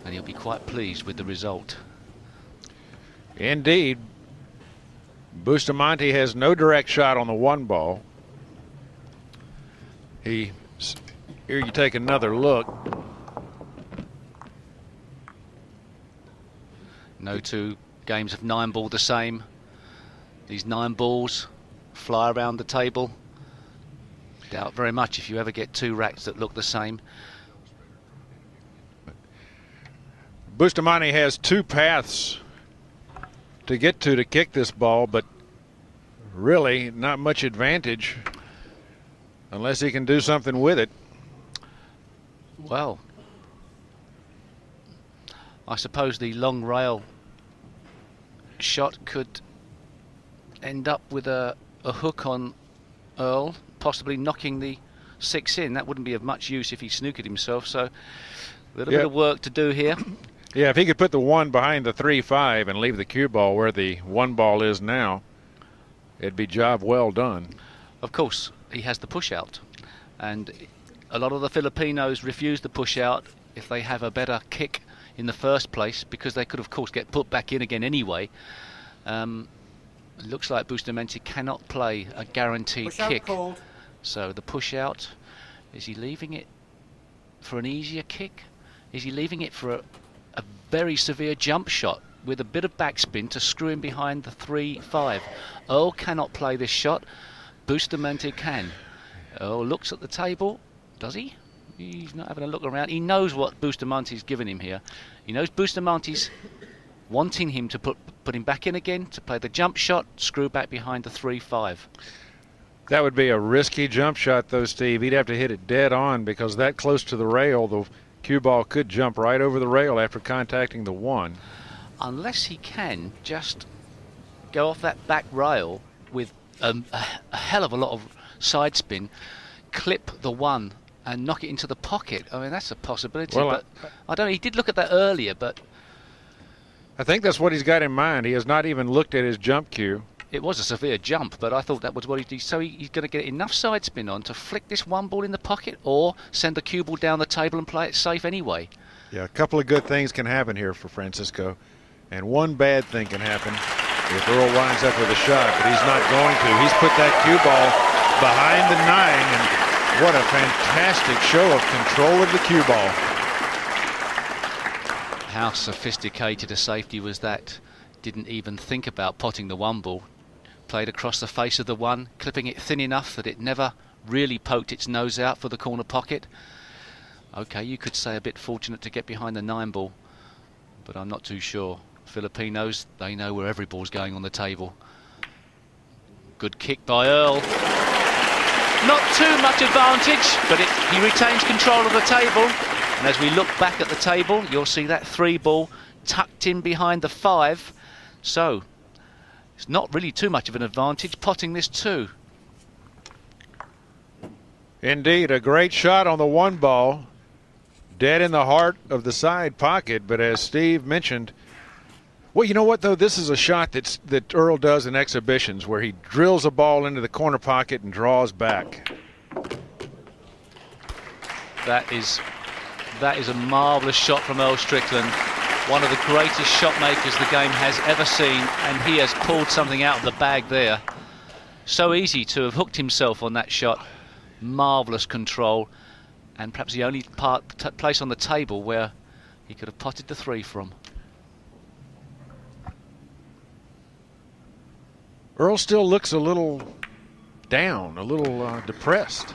and he'll be quite pleased with the result. Indeed. Bustamante has no direct shot on the 1 ball. Here you take another look. No 2 games of 9 ball the same. These 9 balls fly around the table. Doubt very much if you ever get 2 racks that look the same. Bustamante has 2 paths to get to kick this ball, but really not much advantage unless he can do something with it. Well, I suppose the long rail shot could end up with a hook on Earl, possibly knocking the 6 in. That wouldn't be of much use if he snookered himself, so a little bit of work to do here. Yeah, if he could put the 1 behind the 3-5 and leave the cue ball where the 1 ball is now, it'd be job well done. Of course, he has the push out, and a lot of the Filipinos refuse the push out if they have a better kick in the first place, because they could of course get put back in again anyway. It looks like Bustamante cannot play a guaranteed kick. So the push out, is he leaving it for an easier kick? Is he leaving it for a very severe jump shot with a bit of backspin to screw him behind the 3-5? Earl cannot play this shot. Bustamante can. Earl looks at the table. Does he? He's not having a look around. He knows what Bustamante's given him here. He knows Bustamante's wanting him to put him back in again, to play the jump shot, screw back behind the 3-5. That would be a risky jump shot, though, Steve. He'd have to hit it dead on, because that close to the rail, the cue ball could jump right over the rail after contacting the 1. Unless he can just go off that back rail with a hell of a lot of side spin, clip the 1 and knock it into the pocket. I mean, that's a possibility. Well, but I don't know. He did look at that earlier, but I think that's what he's got in mind. He has not even looked at his jump cue. it was a severe jump, but I thought that was what he did. So he's going to get enough side spin on to flick this 1 ball in the pocket, or send the cue ball down the table and play it safe anyway. Yeah, a couple of good things can happen here for Francisco, and one bad thing can happen if Earl winds up with a shot, but he's not going to. He's put that cue ball behind the 9, and what a fantastic show of control of the cue ball. How sophisticated a safety was that? Didn't even think about potting the 1 ball. Played across the face of the 1, clipping it thin enough that it never really poked its nose out for the corner pocket. Okay, you could say a bit fortunate to get behind the 9 ball, but I'm not too sure. Filipinos, they know where every ball's going on the table. Good kick by Earl. Not too much advantage, but he retains control of the table. And as we look back at the table, you'll see that 3 ball tucked in behind the 5. So it's not really too much of an advantage potting this 2. Indeed, a great shot on the 1 ball. Dead in the heart of the side pocket, but as Steve mentioned, well, you know what, though? This is a shot that Earl does in exhibitions, where he drills a ball into the corner pocket and draws back. That is a marvellous shot from Earl Strickland. One of the greatest shot makers the game has ever seen, and he has pulled something out of the bag there. So easy to have hooked himself on that shot. Marvellous control, and perhaps the only place on the table where he could have potted the 3 from. Earl still looks a little down, a little depressed.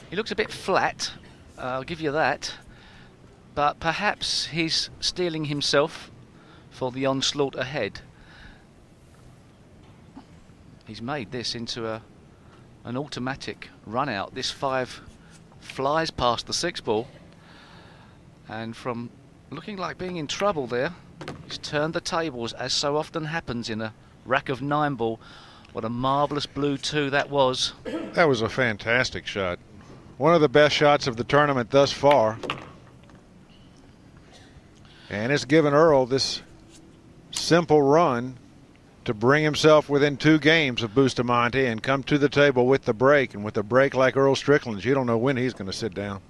He looks a bit flat, I'll give you that. But perhaps he's steeling himself for the onslaught ahead. He's made this into an automatic run out. This 5 flies past the 6 ball, and from looking like being in trouble there, he's turned the tables, as so often happens in a rack of 9 ball. What a marvellous blue 2 that was. That was a fantastic shot. One of the best shots of the tournament thus far. And it's given Earl this simple run to bring himself within 2 games of Bustamante and come to the table with the break. And with a break like Earl Strickland's, you don't know when he's going to sit down.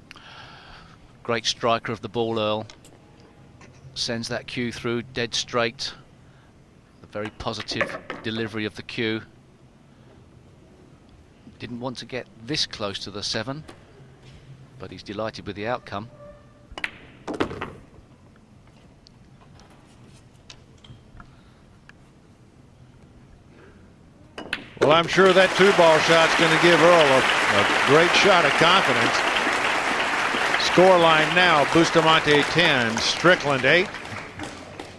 Great striker of the ball, Earl. Sends that cue through dead straight. A very positive delivery of the cue. Didn't want to get this close to the 7, but he's delighted with the outcome. Well, I'm sure that 2-ball shot's going to give Earl a great shot of confidence. Scoreline now, Bustamante 10, Strickland 8.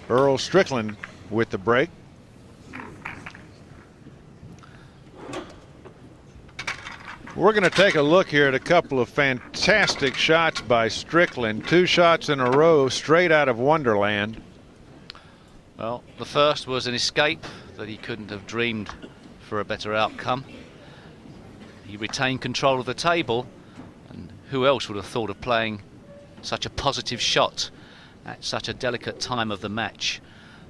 Earl Strickland with the break. We're going to take a look here at a couple of fantastic shots by Strickland. 2 shots in a row straight out of Wonderland. Well, the first was an escape that he couldn't have dreamed for a better outcome. He retained control of the table, and who else would have thought of playing such a positive shot at such a delicate time of the match?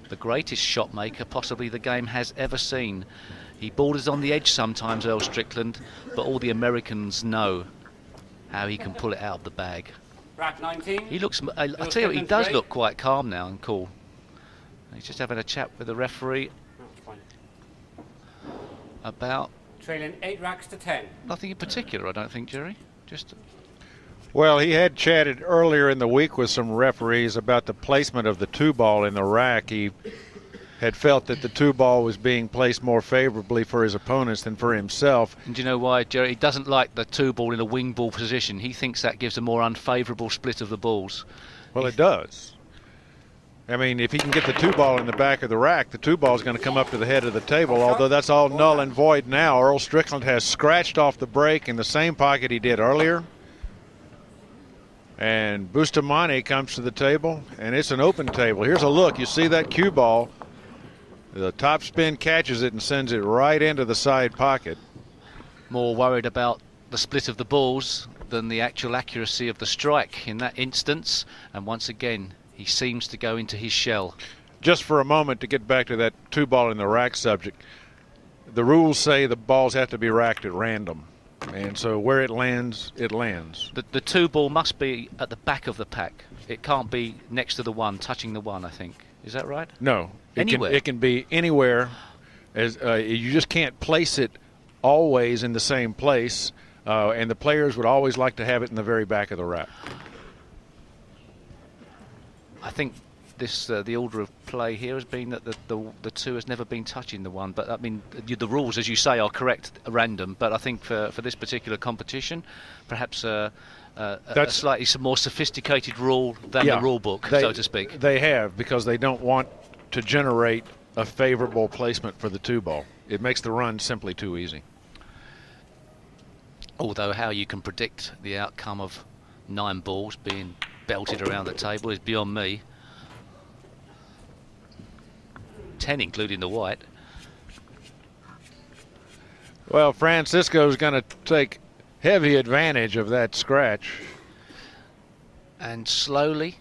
The greatest shot maker possibly the game has ever seen. He borders on the edge sometimes, Earl Strickland, but all the Americans know how he can pull it out of the bag. Rack 19. He looks, I tell you, he does look quite calm now and cool. He's just having a chat with the referee about trailing 8 racks to 10. Nothing in particular, I don't think, Jerry. Just well, he had chatted earlier in the week with some referees about the placement of the 2-ball in the rack. He had felt that the 2-ball was being placed more favorably for his opponents than for himself. And do you know why, Jerry? He doesn't like the 2-ball in a wing ball position. He thinks that gives a more unfavourable split of the balls. Well, it does. I mean, if he can get the 2-ball in the back of the rack, the 2-ball is going to come up to the head of the table, although that's all null and void now. Earl Strickland has scratched off the break in the same pocket he did earlier. And Bustamante comes to the table, and it's an open table. Here's a look. You see that cue ball. The top spin catches it and sends it right into the side pocket. More worried about the split of the balls than the actual accuracy of the strike in that instance. And once again, he seems to go into his shell. Just for a moment, to get back to that 2-ball in the rack subject, the rules say the balls have to be racked at random. And so where it lands, it lands. The 2-ball must be at the back of the pack. It can't be next to the 1, touching the 1, I think. Is that right? No. Anywhere. It can be anywhere. As you just can't place it always in the same place. And the players would always like to have it in the very back of the rack. I think this the order of play here has been that the 2 has never been touching the 1, but I mean the rules, as you say, are correct, random. But I think for this particular competition, perhaps a slightly more sophisticated rule than the rule book, so to speak. They have, because they don't want to generate a favorable placement for the 2-ball. It makes the run simply too easy. Although how you can predict the outcome of 9 balls being belted around the table is beyond me. 10 including the white. Well, Francisco's going to take heavy advantage of that scratch. And slowly,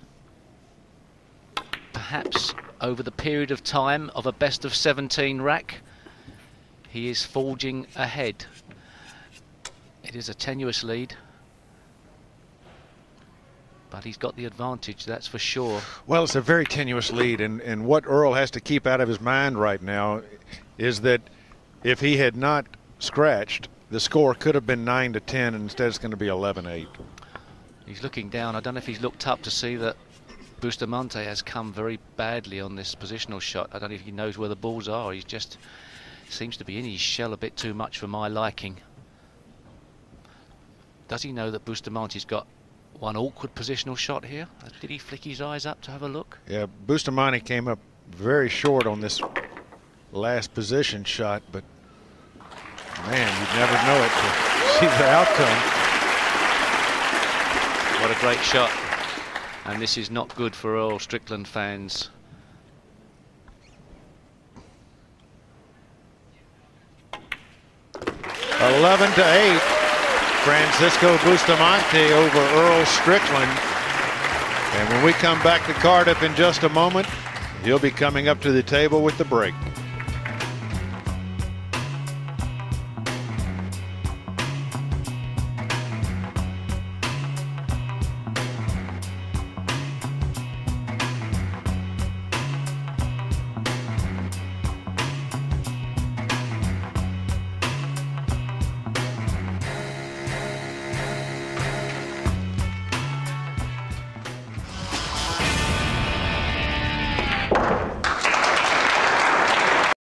perhaps over the period of time of a best of 17 rack, he is forging ahead. It is a tenuous lead, but he's got the advantage, that's for sure. Well, it's a very tenuous lead, and what Earl has to keep out of his mind right now is that if he had not scratched, the score could have been 9-10, and instead it's going to be 11-8. He's looking down. I don't know if he's looked up to see that Bustamante has come very badly on this positional shot. I don't know if he knows where the balls are. He just seems to be in his shell a bit too much for my liking. Does he know that Bustamante's got one awkward positional shot here? Did he flick his eyes up to have a look? Yeah, Bustamante came up very short on this last position shot, but man, you'd never know it to see the outcome. What a great shot. And this is not good for Earl Strickland fans. (11-8). Francisco Bustamante over Earl Strickland. And when we come back to Cardiff in just a moment, he'll be coming up to the table with the break.